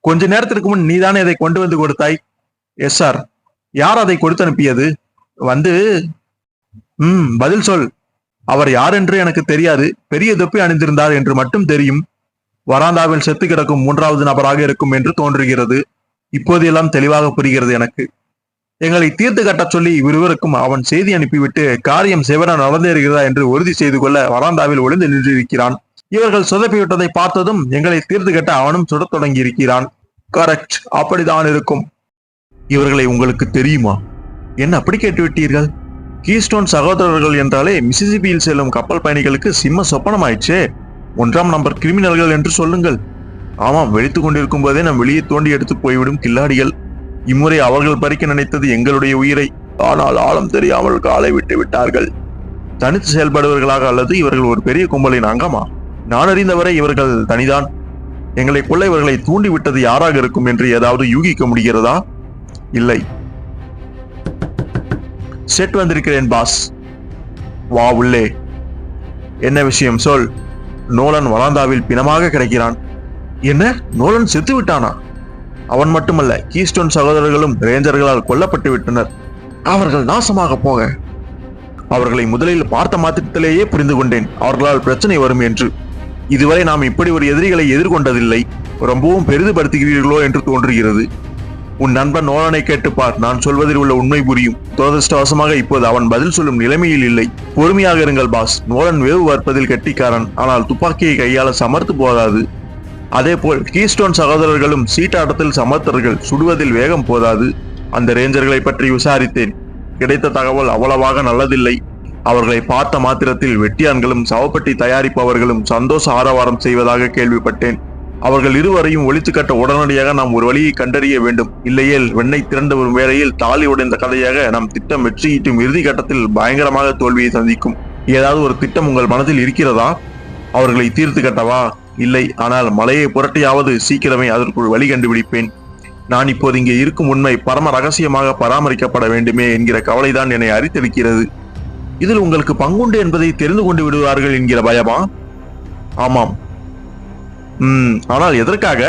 Speaker 2: கொஞ்ச நேரத்திற்கு முன் நீதானே இதை கொண்டு வந்து கொடுத்தாய்? Yes sir. யார் அதை கொடுத்து அனுப்பியது? வந்து பதில் சொல். அவர் யார் என்று எனக்கு தெரியாது. பெரிய தொப்பி அணிந்திருந்தார் என்று மட்டும் தெரியும். வராந்தாவில் செத்து கிடக்கும் 3வது நபராக இருக்கும் என்று தோன்றுகிறது. இப்போது எல்லாம் தெளிவாக புரிகிறது எனக்கு. எங்களை தீர்த்து கட்டச் சொல்லி இவ்விருவருக்கும் அவன் செய்தி அனுப்பிவிட்டு காரியம் செவன நடந்தேறுகிறதா என்று உறுதி செய்து கொள்ள வராந்தாவில் ஒளிந்து நின்றிருக்கிறான். இவர்கள் சொதப்பிவிட்டதை பார்த்ததும் எங்களை தீர்த்து கட்ட அவனும் சுடத் தொடங்கி இருக்கிறான். கரெக்ட், அப்படிதான் இருக்கும். இவர்களை உங்களுக்கு தெரியுமா? என்ன அப்படி கேட்டுவிட்டீர்கள்? கீஸ்டோன் சகோதரர்கள் என்றாலே மிசிசிபியில் செல்லும் கப்பல் பயணிகளுக்கு சிம்ம சொப்பனமாயிடுச்சே. 1ஆம் நம்பர் கிரிமினல்கள் என்று சொல்லுங்கள். ஆமாம், வெடித்துக் கொண்டிருக்கும் போதே நம் வெளியே தோண்டி எடுத்து போய்விடும் கில்லாடிகள். இம்முறை அவர்கள் பறிக்க நினைத்தது எங்களுடைய உயிரை. ஆனால் ஆழம் தெரியாமல் காலை விட்டு விட்டார்கள். தனித்து செயல்படுவர்களாக அல்லது இவர்கள் ஒரு பெரிய கும்பலின் அங்கமா? நான் அறிந்தவரை இவர்கள் தனிதான். எங்களை கொள்ள இவர்களை தூண்டி விட்டது யாராக இருக்கும் என்று ஏதாவது யூகிக்க முடிகிறதா? இல்லை. செட் வந்திருக்கிறேன் பாஸ். வா உள்ளே. என்ன விஷயம் சொல். நோலன் வராந்தாவில் பிணமாக கிடைக்கிறான். என்ன? நோலன் செத்து விட்டானா? அவன் மட்டுமல்ல, கீஸ்டோன் சகோதரர்களும் ரேஞ்சர்களால் கொல்லப்பட்டு விட்டனர். அவர்கள் நாசமாக போக. அவர்களை முதலில் பார்த்த மாத்திரத்திலேயே புரிந்து கொண்டேன் அவர்களால் பிரச்சனை வரும் என்று. இதுவரை நாம் இப்படி ஒரு எதிரிகளை எதிர்கொண்டதில்லை. ரொம்பவும் பெரிதுபடுத்துகிறீர்களோ என்று தோன்றுகிறது. உன் நண்பன் நோலனை கேட்டுப்பார், நான் சொல்வதில் உள்ள உண்மை புரியும். துரதிருஷ்டவசமாக இப்போது அவன் பதில் சொல்லும் நிலைமையில் இல்லை. பொறுமையாக இருங்கள் பாஸ். நோலன் வேவு பார்ப்பதில் கெட்டிக்காரன், ஆனால் துப்பாக்கியை கையாள சமர்த்து போதாது. அதேபோல் கீஸ்டோன் சகோதரர்களும் சீட்டாட்டத்தில் சமர்த்தர்கள், சுடுவதில் வேகம் போதாது. அந்த ரேஞ்சர்களை பற்றி விசாரித்தேன். கிடைத்த தகவல் அவ்வளவாக நல்லதில்லை. அவர்களை பார்த்த மாத்திரத்தில் வெட்டியான்களும் சவப்பட்டி தயாரிப்பவர்களும் சந்தோஷ ஆரவாரம் செய்வதாக கேள்விப்பட்டேன். அவர்கள் இருவரையும் ஒழித்து கட்ட உடனடியாக நாம் ஒரு வழியை கண்டறிய வேண்டும். இல்லையேல் வெண்ணெய் திரண்டு வரும் வேளையில் தாலி உடைந்த கதையாக நம் திட்டம் வெற்றியீட்டும் இறுதி கட்டத்தில் பயங்கரமாக தோல்வியை சந்திக்கும். ஏதாவது ஒரு திட்டம் உங்கள் மனதில் இருக்கிறதா? அவர்களை தீர்த்து கட்டவா? இல்லை, ஆனால் மலையை புரட்டியாவது சீக்கிரமே அதற்குள் வழி கண்டுபிடிப்பேன். நான் இப்போது இங்கே இருக்கும் உண்மை பரம ரகசியமாக பராமரிக்கப்பட வேண்டுமே என்கிற கவலைதான் என்னை அரித்தெடுக்கிறது. இதில் உங்களுக்கு பங்குண்டு என்பதை தெரிந்து கொண்டு விடுவார்கள் என்கிற பயமா? ஆமாம். ஆனால் எதற்காக?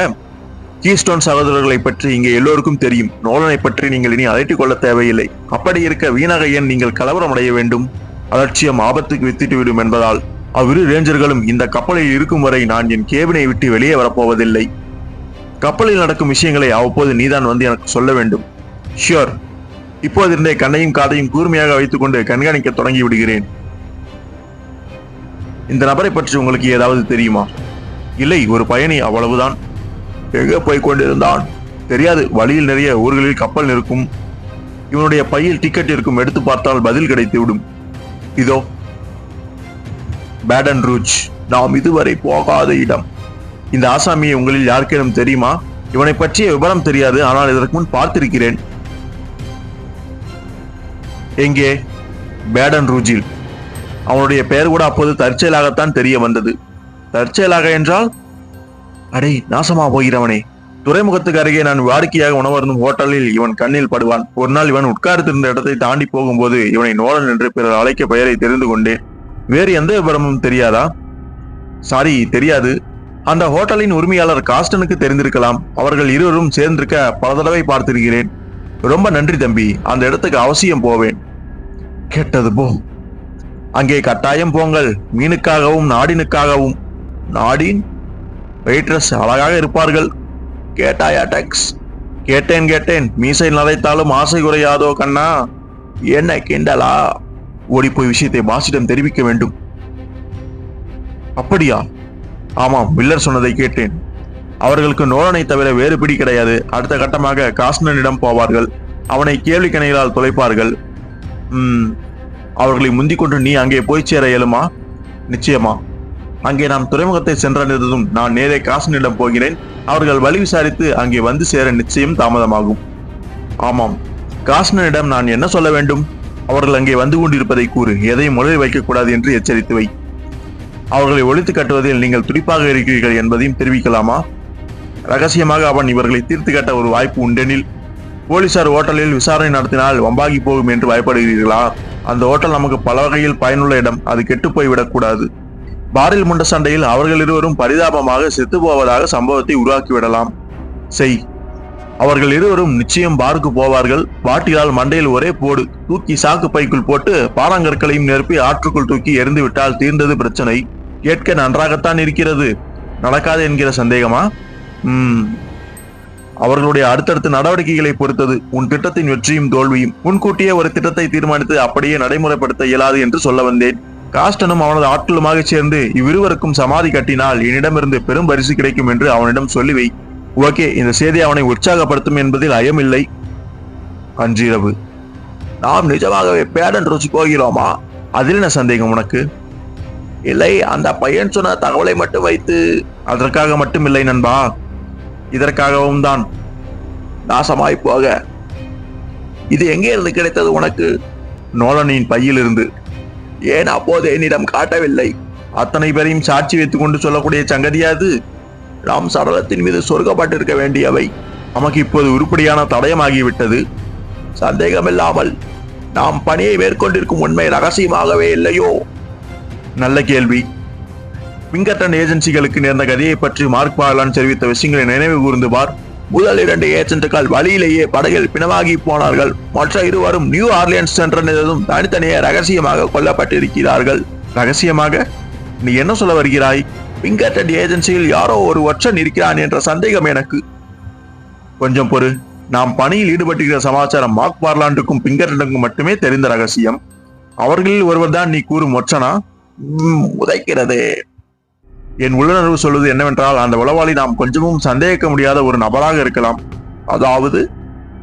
Speaker 2: கீஸ்டோன் சகோதரர்களை பற்றி இங்கே எல்லோருக்கும் தெரியும். நோலனை பற்றி நீங்கள் இனி அலட்டிக் கொள்ள தேவையில்லை. அப்படி இருக்க வீணாக ஏன் நீங்கள் கலவரம் அடைய வேண்டும்? அலட்சியம் ஆபத்துக்கு வித்திட்டு விடும் என்பதால் அவ்விரு ரேஞ்சர்களும் இந்த கப்பலில் இருக்கும் வரை நான் என் கேபினை விட்டு வெளியே வரப்போவதில்லை. கப்பலில் நடக்கும் விஷயங்களை அவ்வப்போது நீதான் வந்து எனக்கு சொல்ல வேண்டும். ஷியோர். இப்போதிருந்தே கண்ணையும் காதையும் கூர்மையாக வைத்துக் கொண்டு கண்காணிக்க தொடங்கி விடுகிறேன். இந்த நபரை பற்றி உங்களுக்கு ஏதாவது தெரியுமா? இல்லை, ஒரு பயணி, அவ்வளவுதான். எங்கே போய் கொண்டிருந்தான் தெரியாது. வழியில் நிறைய ஊர்களில் கப்பல் இருக்கும். இவனுடைய பையில் டிக்கெட் இருக்கும். எடுத்து பார்த்தால் பதில் கிடைத்துவிடும். இதோ பேடன் ரூஜ், நாம் இதுவரை போகாத இடம். இந்த ஆசாமியை உங்களில் யாருக்கேனும் தெரியுமா? இவனை பற்றிய விவரம் தெரியாது, ஆனால் இதற்கு முன் பார்த்திருக்கிறேன். எங்கே? பேடன் ரூஜில். அவனுடைய பெயர் கூட அப்போது தற்செயலாகத்தான் தெரிய வந்தது. தற்செயலாக என்றால்? அடே நாசமா போகிறவனே! துறைமுகத்துக்கு அருகே நான் வாடிக்கையாக உணவருந்தும் ஹோட்டலில் இவன் கண்ணில் படுவான். ஒரு நாள் இவன் உட்கார்ந்திருந்த இடத்தை தாண்டி போகும்போது இவனை நோலன் என்று பிறர் அழைக்க பெயரை தெரிந்து கொண்டேன். வேறு எந்த விவரமும் தெரியாதா? சாரி, தெரியாது. அந்த ஹோட்டலின் உரிமையாளர் காஸ்டனுக்கு தெரிந்திருக்கலாம். அவர்கள் இருவரும் சேர்ந்திருக்க பல தடவை பார்த்திருக்கிறேன். ரொம்ப நன்றி தம்பி, அந்த இடத்துக்கு அவசியம் போவேன். கேட்டது போ. அங்கே கட்டாயம் போங்கள், மீனுக்காகவும் நாடினுக்காகவும். நாடின்? வெயிட்ரஸ் அழகாக இருப்பார்கள். கேட்டாயா டெக்ஸ்? கேட்டேன். மீசை நரைத்தாலும் ஆசை குறையாதோ கண்ணா? என்ன கிண்டலா? ஓடிப்போய் விஷயத்தை பாசிடம் தெரிவிக்க வேண்டும். அப்படியா? ஆமாம், மில்லர் சொன்னதை கேட்டேன். அவர்களுக்கு நோலனை தவிர வேறு பிடி கிடையாது. அடுத்த கட்டமாக காஸ்டனிடம் போவார்கள். அவனை கேள்வி கணைகளால் தொலைப்பார்கள். அவர்களை முந்திக் கொண்டு நீ அங்கே போய் சேர இயலுமா? நிச்சயமா. அங்கே நாம் துறைமுகத்தை சென்றடைந்ததும் நான் நேரே காஸ்டனிடம் போகிறேன். அவர்கள் வழி விசாரித்து அங்கே வந்து சேர நிச்சயம் தாமதமாகும். ஆமாம். காஸ்டனிடம் நான் என்ன சொல்ல வேண்டும்? அவர்கள் அங்கே வந்து கொண்டிருப்பதை கூறு. எதையும் முதலில் வைக்கக்கூடாது என்று எச்சரித்து வை. அவர்களை ஒழித்து கட்டுவதில் நீங்கள் துடிப்பாக இருக்கிறீர்கள் என்பதையும் தெரிவிக்கலாமா? ரகசியமாக அவன் இவர்களை தீர்த்து கட்ட ஒரு வாய்ப்பு உண்டெனில். போலீசார் ஹோட்டலில் விசாரணை நடத்தினால் வம்பாகி போகும் என்று பயப்படுகிறீர்களா? அந்த ஹோட்டல் நமக்கு பல வகையில் பயனுள்ள இடம். அது கெட்டு போய் விடக்கூடாது. பாரில் முண்ட சண்டையில் அவர்கள் இருவரும் பரிதாபமாக செத்து போவதாக சம்பவத்தை உருவாக்கிவிடலாம். செய். அவர்கள் இருவரும் நிச்சயம் பாருக்கு போவார்கள். பாட்டிலால் மண்டையில் ஒரே போடு. தூக்கி சாக்கு பைக்குள் போட்டு பாறாங்கற்களையும் நிரப்பி ஆற்றுக்குள் தூக்கி எரிந்து விட்டால் தீர்ந்தது பிரச்சனை. கேட்க நன்றாகத்தான் இருக்கிறது. நடக்காது என்கிற சந்தேகமா? அவர்களுடைய அடுத்தடுத்த நடவடிக்கைகளை பொறுத்தது உன் திட்டத்தின் வெற்றியும் தோல்வியும். முன்கூட்டியே ஒரு திட்டத்தை தீர்மானித்து அப்படியே நடைமுறைப்படுத்த இயலாது என்று சொல்ல வந்தேன். காஸ்டனும் அவனது ஆட்களுமாக சேர்ந்து இவ்விருவருக்கும் சமாதி கட்டினால் என்னிடமிருந்து பெரும் பரிசு கிடைக்கும் என்று அவனிடம் சொல்லி வை. ஓகே, இந்த செய்தி அவனை உற்சாகப்படுத்தும் என்பதில் ஐயமில்லை. அன்றிரவு நாம் நிஜமாகவே பேடன் ருச்சி போகிறோமா? அதில் என்ன சந்தேகம் உனக்கு? இல்லை, அந்த பையன் சொன்ன தகவலை மட்டும் வைத்து. அதற்காக மட்டும் இல்லை நண்பா, இதற்காகவும் தான். நாசமாய் போக. இது எங்கே இருந்து கிடைத்தது உனக்கு? நோலனின் பையில் இருந்து. ஏன் அப்போது என்னிடம் காட்டவில்லை? அத்தனை பேரையும் சாட்சி வைத்துக் கொண்டு சொல்லக்கூடிய சங்கதியாது. நாம் சடலத்தின் மீது சொர்க்கப்பட்டிருக்க வேண்டியவை நமக்கு இப்போது உருப்படியான தடயமாகிவிட்டது. சந்தேகமில்லாமல் நாம் பணியை மேற்கொண்டிருக்கும் உண்மை ரகசியமாகவே இல்லையோ? நல்ல கேள்வி. பிங்கர்டன் ஏஜென்சிகளுக்கு நேர்ந்த கதையை பற்றி மார்க் பார்லான் தெரிவித்த விஷயங்களை நினைவு கூர்ந்து பார். முதல் 2 ஏஜென்ட்டுகள் வழியிலேயே படகில் பிணமாகி போனார்கள். மற்ற இருவரும் நியூ ஆர்லியன்ஸ் சென்றதும் தனித்தனியே ரகசியமாக கொல்லப்பட்டிருக்கிறார்கள். ரகசியமாக? நீ என்ன சொல்ல வருகிறாய்? பிங்கர்டன் ஏஜென்சியில் யாரோ ஒரு ஒற்றன் இருக்கிறான் என்ற சந்தேகம் எனக்கு. கொஞ்சம் பொறு. நாம் பணியில் ஈடுபட்டிருக்கிற சமாச்சாரம் மார்க் பார்லாண்டுக்கும் பிங்கர்டனுக்கும் மட்டுமே தெரிந்த ரகசியம். அவர்களில் ஒருவர் தான் நீ கூறும் ஒற்றனா? உதைக்கிறது. என் உள்ளுணர்வு சொல்வது என்னவென்றால் அந்த உளவாளி நாம் கொஞ்சமும் சந்தேகிக்க முடியாத ஒரு நபராக இருக்கலாம். அதாவது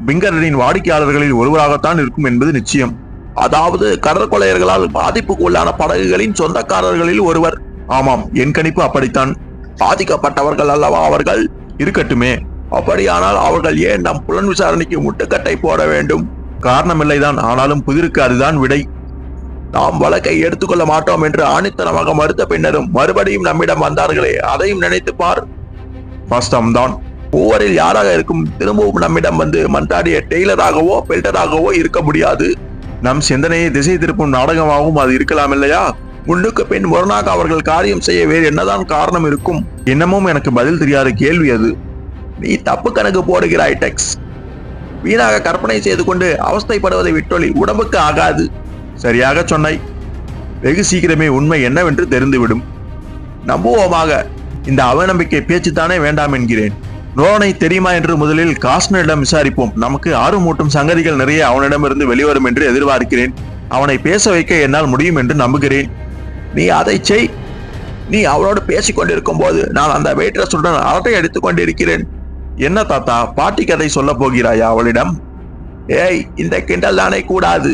Speaker 2: பிங்கர்டனின் வாடிக்கையாளர்களில் ஒருவராகத்தான் இருக்கும் என்பது நிச்சயம். அதாவது கடற்கொள்ளையர்களால் பாதிப்புக்கு உள்ளான படகுகளின் சொந்தக்காரர்களில் ஒருவர். ஆமாம், என் கணிப்பு அப்படித்தான். பாதிக்கப்பட்டவர்கள் அல்லவா அவர்கள்? இருக்கட்டுமே. அப்படியானால் அவர்கள் ஏன் நம் புலன் விசாரணைக்கு முட்டுக்கட்டை போட வேண்டும்? காரணமில்லைதான், ஆனாலும் புதிருக்கு அதுதான் விடை. நாம் வழக்கை எடுத்துக்கொள்ள மாட்டோம் என்று ஆணித்தனமாக மறுத்த பின்னரும் மறுபடியும் நம்மிடம் வந்தார்களே, அதையும் நினைத்து பார். கஷ்டம்தான். ஒவ்வொரில் யாராக இருக்கும் திரும்பவும் நம்மிடம் வந்து மன்றாடிய டெய்லராகவோ பெல்டராகவோ இருக்க முடியாது. நம் சிந்தனையை திசை திருப்பும் நாடகமாகவும் அது இருக்கலாம் இல்லையா? முன்னுக்கு பின் முரணாக அவர்கள் காரியம் செய்ய வேறு என்னதான் காரணம் இருக்கும்? இன்னமும் எனக்கு பதில் தெரியாத கேள்வி அது. நீ தப்பு கணக்கு போடுகிறாய் டெக்ஸ். வீணாக கற்பனை செய்து கொண்டு அவஸ்தைப்படுவதை விட்டொழி, உடம்புக்கு ஆகாது. சரியாக சொன்னாய். வெகு சீக்கிரமே உண்மை என்னவென்று தெரிந்துவிடும். நம்புவோமாக. இந்த அவநம்பிக்கை பேச்சுத்தானே வேண்டாம் என்கிறேன். நோரனை தெரியுமா என்று முதலில் காஸ்னரிடம் விசாரிப்போம். நமக்கு ஆர்வமூட்டும் சங்கதிகள் நிறைய அவனிடமிருந்து வெளிவரும் என்று எதிர்பார்க்கிறேன். அவனை பேச வைக்க என்னால் முடியும் என்று நம்புகிறேன். நீ அதை செய். நீ அவளோடு பேசிக் கொண்டிருக்கும் போது நான் அந்த வெயிட்ரஸுடன் அரட்டை அடித்துக் கொண்டிருக்கிறேன். என்ன தாத்தா, பாட்டி கதை சொல்ல போகிறாயா அவளிடம்? ஏய், இந்த கிண்டல் தானே கூடாது.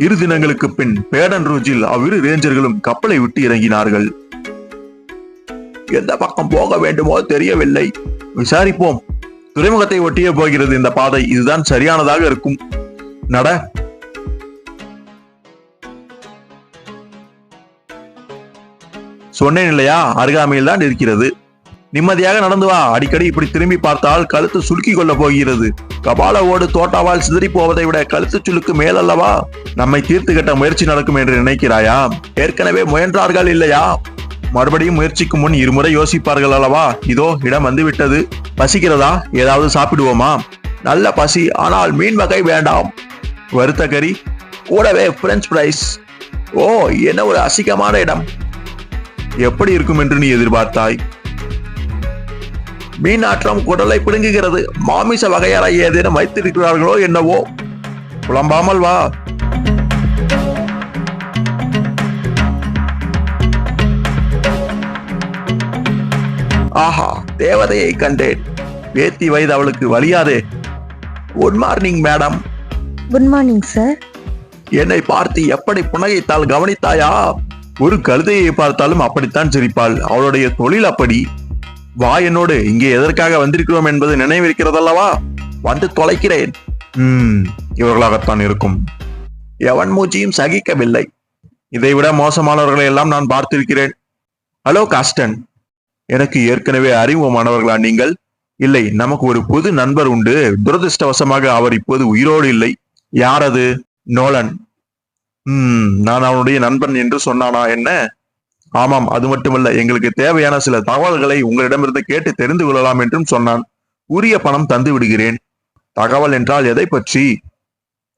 Speaker 2: 2 தினங்களுக்கு பின் பேடன் ரூஜில் அவ்விரு ரேஞ்சர்களும் கப்பலை விட்டு இறங்கினார்கள். எந்த பக்கம் போக வேண்டுமோ தெரியவில்லை. விசாரிப்போம். துறைமுகத்தை ஒட்டியே போகிறது இந்த பாதை. இதுதான் சரியானதாக இருக்கும். நட. சொன்னேன் இல்லையா, அருகாமையில் தான் இருக்கிறது. நிம்மதியாக நடந்து வா. அடிக்கடி இப்படி திரும்பி பார்த்தால் கழுத்து சுலுக்கி கொள்ள போகிறது. கபால ஓடு தோட்டாவால் சிதறி போவதை விட கழுத்து சுளுக்கு மேலல்லவா? நம்மை தீர்த்து கட்ட முயற்சி நடக்கும் என்று நினைக்கிறாயா? ஏற்கனவே முயன்றார்கள் இல்லையா? மறுபடியும் முயற்சிக்கும் முன் 2 முறை யோசிப்பார்கள் அல்லவா? இதோ இடம் வந்து விட்டது. பசிக்கிறதா? ஏதாவது சாப்பிடுவோமா? நல்ல பசி, ஆனால் மீன் வகை வேண்டாம். வறுத்த கறி கூடவே பிரெஞ்ச் ஃப்ரைஸ். ஓ, என்ன ஒரு அசிங்கமான இடம். எப்படி இருக்கும் என்று நீ எதிர்பார்த்தாய்? மீனாற்றம் குடலை பிடுங்குகிறது. மாமிச வகையறை ஏதேனும் வைத்திருக்கிறார்களோ என்னவோ. புலம்பாமல் வா. ஆஹா, தேவதையை கண்டேன். பேத்தி வயது அவளுக்கு வலியாதே. Good morning madam.
Speaker 3: Good morning sir.
Speaker 2: என்னை பார்த்து எப்படி புன்னகைத்தால் கவனித்தாயா? ஒரு கழுதையை பார்த்தாலும் அப்படித்தான் சிரிப்பாள். அவளுடைய தொழில் அப்படி. வா என்னோடு. இங்கே எதற்காக வந்திருக்கிறோம் என்பது நினைவிருக்கிறதல்லவா? வந்து தொலைக்கிறேன். இவர்களாகத்தான் இருக்கும். எவன் மூச்சியும் சகிக்கவில்லை. இதைவிட மோசமானவர்களை எல்லாம் நான் பார்த்திருக்கிறேன். ஹலோ காஸ்டன். எனக்கு ஏற்கனவே அறிமுகமானவர்களா நீங்கள்? இல்லை, நமக்கு ஒரு புது நண்பர் உண்டு. துரதிருஷ்டவசமாக அவர் இப்போது உயிரோடு இல்லை. யார் அது? நோலன். நான் அவனுடைய நண்பன் என்று சொன்னானா என்ன? ஆமாம், அது மட்டுமல்ல, எங்களுக்கு தேவையான சில தகவல்களை உங்களிடமிருந்து கேட்டு தெரிந்து கொள்ளலாம் என்றும் சொன்னான். உரிய பணம் தந்து விடுகிறேன். தகவல் என்றால் எதை பற்றி?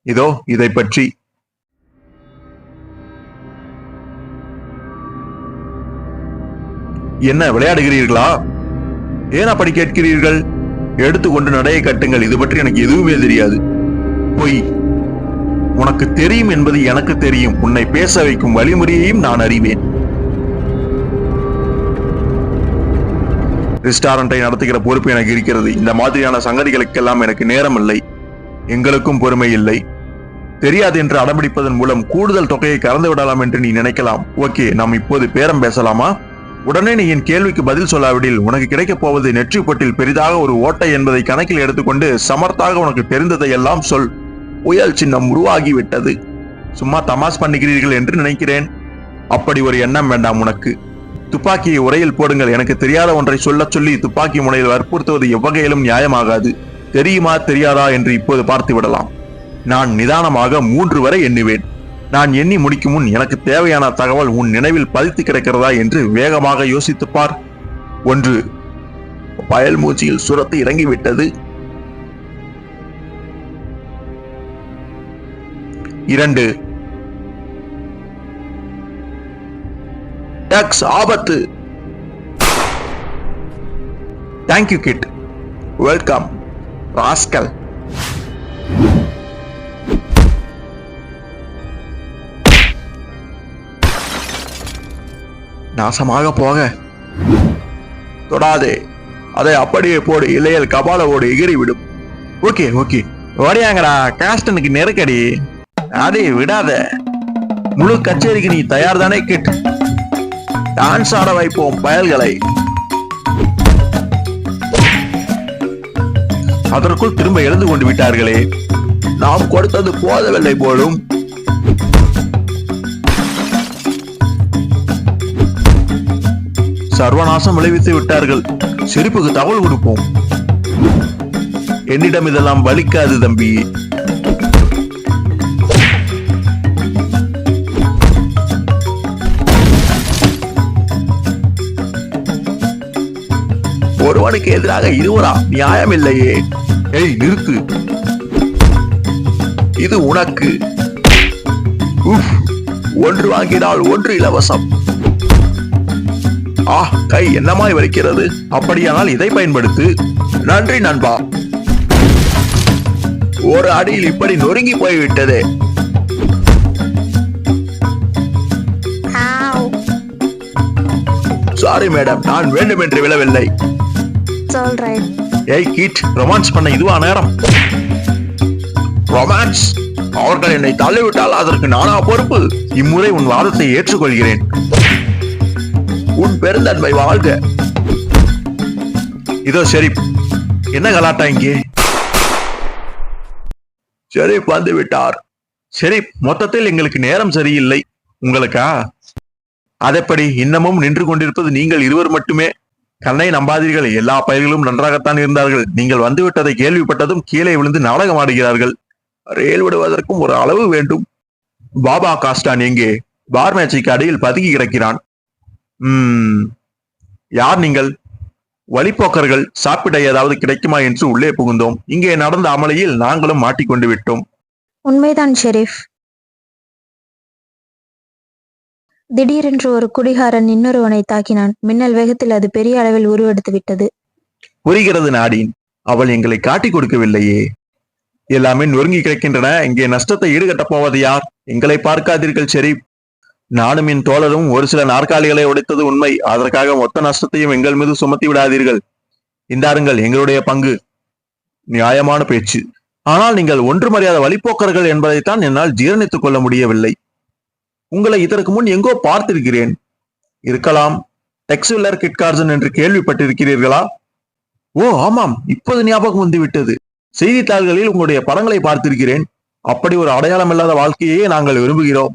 Speaker 2: இதோ இதை பற்றி. என்ன விளையாடுகிறீர்களா? ஏன் அப்படி கேட்கிறீர்கள்? எடுத்துக்கொண்டு நடையை கட்டுங்கள். இது பற்றி எனக்கு எதுவுமே தெரியாது. பொய். உனக்கு தெரியும் என்பது எனக்கு தெரியும். உன்னை பேச வைக்கும் வழிமுறையையும் நான் அறிவேன். ரெஸ்டாரண்டை நடத்துகிற பொறுப்பு எனக்கு இருக்கிறது. இந்த மாதிரியான சங்கதிகளுக்கெல்லாம் எனக்கு நேரம் இல்லை. எங்களுக்கும் பொறுமை இல்லை. தெரியாது என்று அடம்பிடிப்பதன் மூலம் கூடுதல் தொகையை கறந்து விடலாம் என்று நீ நினைக்கலாம். ஓகே, நாம் இப்போது பேரம் பேசலாமா? உடனே நீ என் கேள்விக்கு பதில் சொல்லாவிடில் உனக்கு கிடைக்கப் போவது நெற்றி பொட்டில் பெரிதாக ஒரு ஓட்டை என்பதை கணக்கில் எடுத்துக்கொண்டு சமர்த்தாக உனக்கு தெரிந்ததை எல்லாம் சொல். புயல் சின்னம் உருவாகிவிட்டது. சும்மா தமாஸ் பண்ணுகிறீர்கள் என்று நினைக்கிறேன். அப்படி ஒரு எண்ணம் வேண்டாம் உனக்கு. துப்பாக்கியை உரையில் போடுங்கள். எனக்கு தெரியாத ஒன்றை சொல்லச் சொல்லி துப்பாக்கி முனையில் வற்புறுத்துவது எவ்வகையிலும் நியாயமாகாது. தெரியுமா தெரியாதா என்று இப்போது பார்த்து விடலாம். நான் நிதானமாக 3 வரை எண்ணுவேன். நான் எண்ணி முடிக்கும் முன் எனக்கு தேவையான தகவல் உன் நினைவில் பதித்து கிடக்கிறதா என்று வேகமாக யோசித்துப்பார். 1. பயல் மூச்சியில் சுரத்து இறங்கிவிட்டது. 2. டக்ஸ் ஆபத்து. Thank you kid. Welcome rascal. நாசமாக போக. தொடாதே, அதை அப்படியே போடு, இல்லையல் கபாலவோடு எகிறிவிடும். ஓகே ஓகே, ஓடியாங்கடா, காஸ்டனுக்கு நெருக்கடி. அதை விடாத. முழு கச்சேரிக்கு நீ தயார் தானே கிட்? டான்ஸ் ஆட வைப்போம் பயல்களை. அதற்குள் திரும்ப எழுந்து கொண்டு விட்டார்களே. நாம் கொடுத்தது போதவில்லை போலும். சர்வநாசம் விளைவித்து விட்டார்கள். செருப்புக்கு தகவல் கொடுப்போம். என்னிடம் இதெல்லாம் வலிக்காது தம்பி. ஒருவனுக்கு எதிராக இருவரா? நியாயம் இல்லையே. ஏய் நிறுத்து. இது உனக்கு. ஒன்று வாங்கினால் ஒன்று இலவசம். கை என்னமாய் வலிக்கிறது. அப்படியானால் இதை பயன்படுத்து. நன்றி நண்பா. ஒரு அடியில் இப்படி நொறுங்கி போய்விட்டதே. சாரி மேடம், நான் வேண்டுமென்று விழவில்லை. ஏய் கிட், ரொமான்ஸ் பண்ண இதுவா நேரம்? ரொமான்ஸ்? அவர்கள் என்னை தள்ளிவிட்டால் அதற்கு நானா பொறுப்பு? இம்முறை உன் வாதத்தை ஏற்றுக்கொள்கிறேன். உன் பெருந்தன்மை வாழ்க. இதோ ஷெரீப். என்ன கலாட்டா இங்கே? ஷெரீப் வந்து விட்டார். ஷெரீப், மொத்தத்தில் எங்களுக்கு நேரம் சரியில்லை. உங்களுக்கா? அதெப்படி? இன்னமும் நின்று கொண்டிருப்பது நீங்கள் இருவர் மட்டுமே. கண்ணை நம்பாதீர்கள், எல்லா பயிர்களும் நன்றாகத்தான் இருந்தார்கள். நீங்கள் வந்துவிட்டதை கேள்விப்பட்டதும் கீழே விழுந்து நாடகம் ஆடுகிறார்கள். ரயில் விடுவதற்கும் ஒரு அளவு வேண்டும். பாபா காஸ்டான் எங்கே? பார் மேட்சிக்கு அடியில் பதுங்கி கிடக்கிறான். யார் நீங்கள்? வழிப்போக்கர்கள். சாப்பிட ஏதாவது கிடைக்குமா என்று உள்ளே புகுந்தோம். இங்கே நடந்த அமளியில் நாங்களும் மாட்டிக்கொண்டு விட்டோம்.
Speaker 3: உண்மைதான் ஷெரீப். திடீரென்று ஒரு குடிகாரன் இன்னொருவனை தாக்கினான். மின்னல் வேகத்தில் அது பெரிய அளவில் உருவெடுத்து விட்டது.
Speaker 2: புரிகிறது நாடின். அவள் எங்களை காட்டிக் கொடுக்கவில்லையே. எல்லாமே நொறுங்கி கிடக்கின்றன. இங்கே நஷ்டத்தை ஈடுகட்டப் போவது யார்? எங்களை பார்க்காதீர்கள் ஷெரீப். நானும் என் தோழரும் ஒரு சில நாற்காலிகளை உடைத்தது உண்மை. அதற்காக மொத்த நஷ்டத்தையும் எங்கள் மீது சுமத்தி விடாதீர்கள். இந்தாருங்கள் எங்களுடைய பங்கு. நியாயமான பேச்சு. ஆனால் நீங்கள் ஒன்றுமறியாத வழிப்போக்கர்கள் என்பதைத்தான் என்னால் ஜீரணித்துக் கொள்ள முடியவில்லை. உங்களை இதற்கு முன் எங்கோ பார்த்திருக்கிறேன். இருக்கலாம். டெக்ஸ்வில்லர் கிட்கார்சன் என்று கேள்விப்பட்டிருக்கிறீர்களா? ஓ ஆமாம், இப்போது ஞாபகம் வந்துவிட்டது. செய்தித்தாள்களில் உங்களுடைய படங்களை பார்த்திருக்கிறேன். அப்படி ஒரு அடையாளம் இல்லாத வாழ்க்கையே நாங்கள் விரும்புகிறோம்.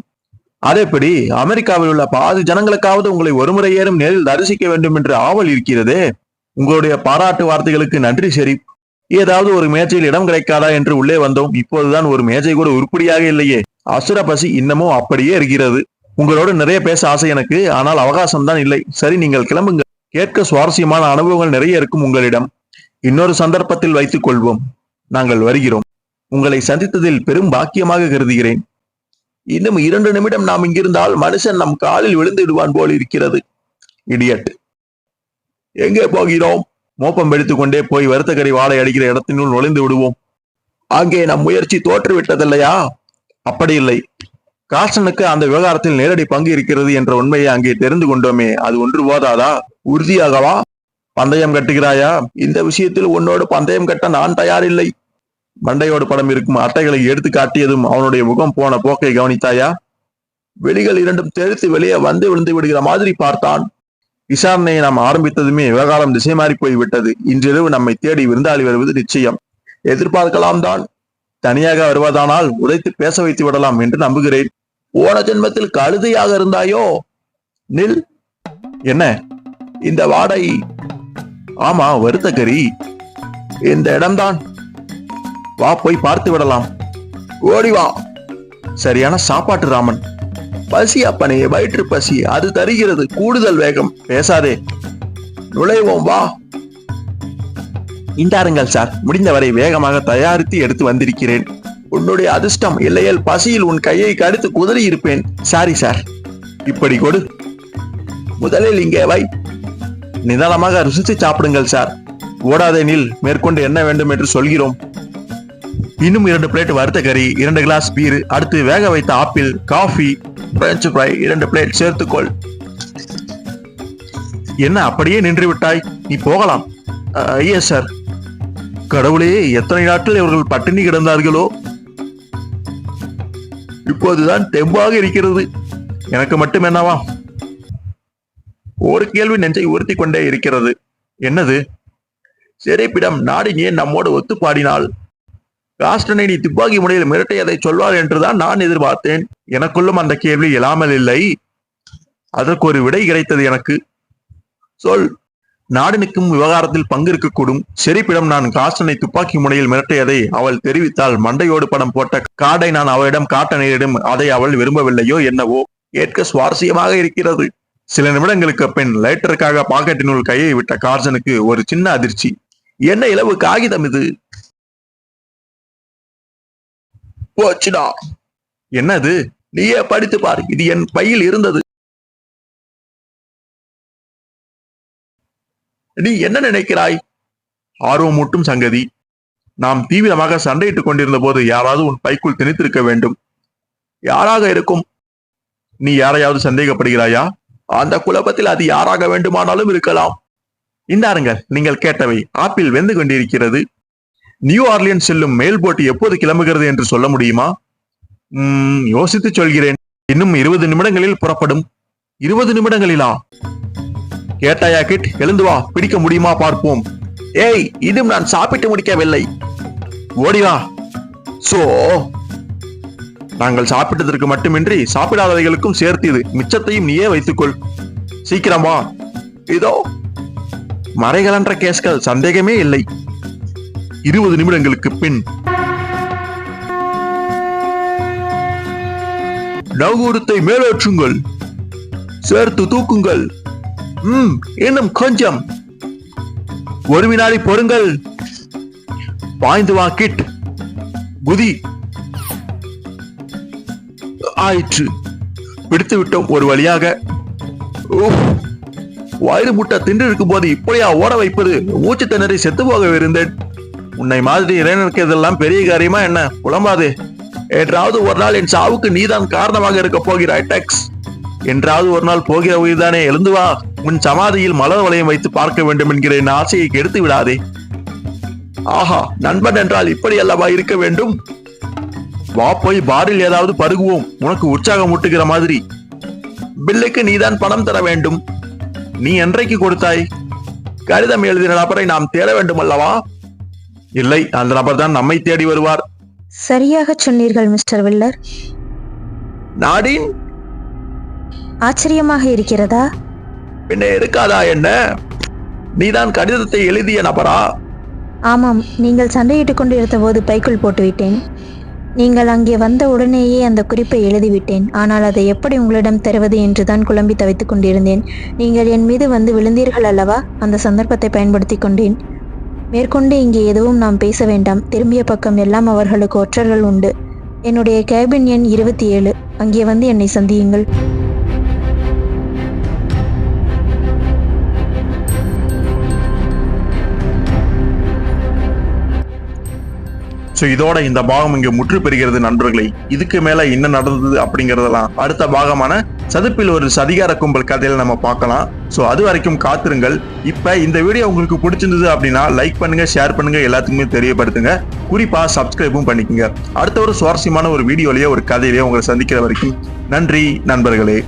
Speaker 2: அதேபடி அமெரிக்காவில் உள்ள பாதி ஜனங்களுக்காவது உங்களை ஒருமுறை ஏறும் நேரில் தரிசிக்க வேண்டும் என்று ஆவல் இருக்கிறதே. உங்களுடைய பாராட்டு வார்த்தைகளுக்கு நன்றி ஷெரீப். ஏதாவது ஒரு மேஜையில் இடம் கிடைக்காதா என்று உள்ளே வந்தோம். இப்போதுதான் ஒரு மேஜை கூட உருப்படியாக இல்லையே. அசுர பசி இன்னமும் அப்படியே இருக்கிறது. உங்களோடு நிறைய பேச ஆசை எனக்கு, ஆனால் அவகாசம் தான் இல்லை. சரி, நீங்கள் கிளம்புங்க. கேட்க சுவாரஸ்யமான அனுபவங்கள் நிறைய இருக்கும் உங்களிடம். இன்னொரு சந்தர்ப்பத்தில் வைத்துக் கொள்வோம். நாங்கள் வருகிறோம். உங்களை சந்தித்ததில் பெரும் பாக்கியமாக கருதுகிறேன். இன்னும் 2 நிமிடம் நாம் இங்கிருந்தால் மனுஷன் நம் காலில் விழுந்து விடுவான் போல் இருக்கிறது. இடியட். எங்கே போகிறோம்? மோப்பம் எடுத்துக் கொண்டே போய் வருத்தக்கறி வாழை அடிக்கிற இடத்தினுள் நுழைந்து விடுவோம். அங்கே நம் முயற்சி தோற்றுவிட்டதில்லையா? அப்படி இல்லை. காஸ்டனுக்கு அந்த விவகாரத்தில் நேரடி பங்கு இருக்கிறது என்ற உண்மையை அங்கே தெரிந்து கொண்டோமே, அது ஒன்று போதாதா? உறுதியாகவா? பந்தயம் கட்டுகிறாயா? இந்த விஷயத்தில் உன்னோடு பந்தயம் கட்ட நான் தயாரில்லை. மண்டையோடு படம் இருக்கும் அட்டைகளை எடுத்து காட்டியதும் அவனுடைய முகம் போன போக்கை கவனித்தாயா? வெளிகள் இரண்டும் தெரித்து வெளியே வந்து விழுந்து விடுகிற மாதிரி பார்த்தான். விசாரணையை நாம் ஆரம்பித்ததுமே விவகாரம் திசை மாறி போய்விட்டது. இன்றிரவு நம்மை தேடி விருந்தாளி வருவது நிச்சயம். எதிர்பார்க்கலாம் தான். தனியாக வருவதானால் உதைத்து பேச வைத்து விடலாம் என்று நம்புகிறேன். போன ஜென்மத்தில் கழுதையாக இருந்தாயோ? நில். என்ன இந்த வாடை? ஆமா, வருத்தக்கறி. இந்த இடம்தான். வா, போய் பார்த்து விடலாம். ஓடி வா. சரியான சாப்பாட்டு ராமன். பசி அப்பனே, வயிற்று பசி. அது தருகிறது கூடுதல் வேகம். பேசாதே. நுழைவோம் வா. இந்தாருங்கள் சார், முடிந்தவரை வேகமாக தயாரித்து எடுத்து வந்திருக்கிறேன். உன்னுடைய அதிர்ஷ்டம் இல்லையேல் பசியில் உன் கையை கடித்து குதறி இருப்பேன். Sorry sir. இப்படி கொடு. முதலில் இங்கே வை. நிதானமாக ருசித்து சாப்பிடுங்கள் சார். ஓடாதெனில் மேற்கொண்டு என்ன வேண்டும் என்று சொல்கிறோம். இன்னும் 2 பிளேட் வறுத்த கறி, 2 கிளாஸ் பீர், அடுத்து வேக வைத்த apple, coffee, French fry 2 plate சேர்த்துக்கொள். என்ன அப்படியே நின்று விட்டாய்? நீ போகலாம். Yes sir. கடவுளே, எத்தனை நாட்கள் இவர்கள் பட்டினி கிடந்தார்களோ, இப்போதுதான் தெம்பாக இருக்கிறது. எனக்கு மட்டும் என்னவா? ஒரு கேள்வி நெஞ்சை உறுத்தி கொண்டே இருக்கிறது. என்னது? சிறைப்பிடம் நாடின் ஏன் நம்மோடு ஒத்து பாடினாள்? காஸ்டனை நீ துப்பாக்கி முனையில் மிரட்டியதை சொல்வார் என்றுதான் நான் எதிர்பார்த்தேன். எனக்குள்ளும் அந்த கேள்வி எழாமல் இல்லை. அதற்கு ஒரு விடை கிடைத்தது எனக்கு. சொல். நாடினுக்கும் விவகாரத்தில் பங்கு இருக்கக்கூடும். சிறைப்பிடம் நான் காஸ்டனை துப்பாக்கி முனையில் மிரட்டியதை அவள் தெரிவித்தால் மண்டையோடு படம் போட்ட கார்டை நான் அவளிடம் காட்ட நேரிடும். அதை அவள் விரும்பவில்லையோ என்னவோ. கேட்க சுவாரஸ்யமாக இருக்கிறது. சில நிமிடங்களுக்கு பின் லைட்டருக்காக பாக்கெட்டினுள் கையை விட்ட கார்சனுக்கு ஒரு சின்ன அதிர்ச்சி. என்ன இலவு காகிதம் இது? போச்சுடா. என்னது? நீயே படித்து பார். இது என் பையில் இருந்தது. நீ என்ன நினைக்கிறாய்? ஆர்வமூட்டும் சங்கதி. நாம் தீவிரமாக சண்டையிட்டுக் கொண்டிருந்த போது யாராவது உன் பைக்குள் திணித்திருக்க வேண்டும். யாராக இருக்கும்? நீ யாரையாவது சந்தேகப்படுகிறாயா? அந்த குழப்பத்தில் அது யாராக வேண்டுமானாலும் இருக்கலாம். இந்தாருங்கள், நீங்கள் கேட்டவை. ஆப்பிள் வெந்து கொண்டிருக்கிறது. நியூ ஆர்லியன்ஸ் செல்லும் மேல் போட்டு எப்போது கிளம்புகிறது என்று சொல்ல முடியுமா? யோசித்து சொல்கிறேன். இன்னும் 20 நிமிடங்களில் புறப்படும். 20 நிமிடங்களிலா? கேட்டாயா கிட்? எழுந்து வா, பிடிக்க முடியுமா பார்ப்போம். ஏய், இதுவும் நான் சாப்பிட்டு முடிக்கவில்லை. ஓடிவா. சோ, நாங்கள் சாப்பிட்டதற்கு மட்டுமின்றி சாப்பிடாதவைகளுக்கும் சேர்த்து இது. மிச்சத்தையும் நீயே வைத்துக்கொள். சீக்கிரம் வா. இதோ. மறைகளன்ற கேஸ்கள், சந்தேகமே இல்லை. 20 நிமிடங்களுக்கு பின் நங்கூரத்தை மேலேற்றுங்கள். சேர்த்து தூக்குங்கள். இன்னும் கொஞ்சம். 1 வினாடி பொறுங்கள். பாய்ந்து வா கிட். குதி. ஆயிற்று. பிடித்து விட்டோம் ஒரு வழியாக. வயிறு முட்டை தின்று இருக்கும் போது இப்படியா ஓட வைப்பது? மூச்சு திணறி செத்து போக இருந்தேன். உன்னை மாதிரி இறைநிற்கிறதெல்லாம் பெரிய காரியமா என்ன? புலம்பாதே. என்றாவது ஒரு நாள் என் சாவுக்கு நீதான் காரணமாக இருக்க போகிறாய் டெக்ஸ். என்றாவது ஒரு நாள் போகிற உயிர்தானே. எழுந்து வா. உன் சமாதியில் மலர் வளையம் வைத்து பார்க்க வேண்டும் என்கிற என் ஆசையை கெடுத்து விடாதே. ஆஹா, நண்பன் என்றால் இப்படி அல்லவா இருக்க வேண்டும்? வா, போய் பாரில் ஏதாவது பருகுவோம். உனக்கு உற்சாகம் ஊட்டுகிற மாதிரி. பில்லுக்கு நீதான் பணம் தர வேண்டும். நீ என்றைக்கு கொடுத்தாய்? கடிதம் எழுதின நபரை நாம் தேட வேண்டும் அல்லவா? இல்லை, அந்த நபர் தான் நம்மை தேடி வருவார்.
Speaker 3: சரியாக சொன்னீர்கள் மிஸ்டர் வில்லர்.
Speaker 2: நாடின்
Speaker 3: ஆச்சரியமாக இருக்கிறதா?
Speaker 2: பின்ன இருக்காதா என்ன? நீதான் கடிதத்தை எழுதிய நபரா?
Speaker 3: ஆமாம், நீங்கள் சண்டையிட்டுக் கொண்டிருந்த போது பைக்குள் போட்டுவிட்டேன். நீங்கள் அங்கே வந்த உடனேயே அந்த குறிப்பை எழுதிவிட்டேன். ஆனால் அதை எப்படி உங்களிடம் தருவது என்றுதான் குழம்பி தவித்துக் கொண்டிருந்தேன். நீங்கள் என் மீது வந்து விழுந்தீர்கள் அல்லவா? அந்த சந்தர்ப்பத்தை பயன்படுத்தி கொண்டேன். மேற்கொண்டு இங்கே எதுவும் நாம் பேச வேண்டாம். திரும்பிய பக்கம் எல்லாம் அவர்களுக்கு ஒற்றர்கள் உண்டு. என்னுடைய கேபின் எண் 27. அங்கே வந்து என்னை சந்தியுங்கள்.
Speaker 2: சோ இதோட இந்த பாகம் இங்க முற்று பெறுகிறது நண்பர்களே. இதுக்கு மேல என்ன நடந்தது அப்படிங்கறதெல்லாம் அடுத்த பாகமான சதுப்பில் ஒரு சதிகார கும்பல் கதையில நம்ம பார்க்கலாம். சோ அது வரைக்கும் காத்திருங்கள். இப்ப இந்த வீடியோ உங்களுக்கு பிடிச்சிருந்தது அப்படின்னா லைக் பண்ணுங்க, ஷேர் பண்ணுங்க, எல்லாத்துக்குமே தெரியப்படுத்துங்க. குறிப்பா சப்ஸ்கிரைபும் பண்ணிக்கோங்க. அடுத்த ஒரு சுவாரஸ்யமான ஒரு வீடியோலயே ஒரு கதையிலேயே உங்களை சந்திக்கிற வரைக்கும் நன்றி நண்பர்களே.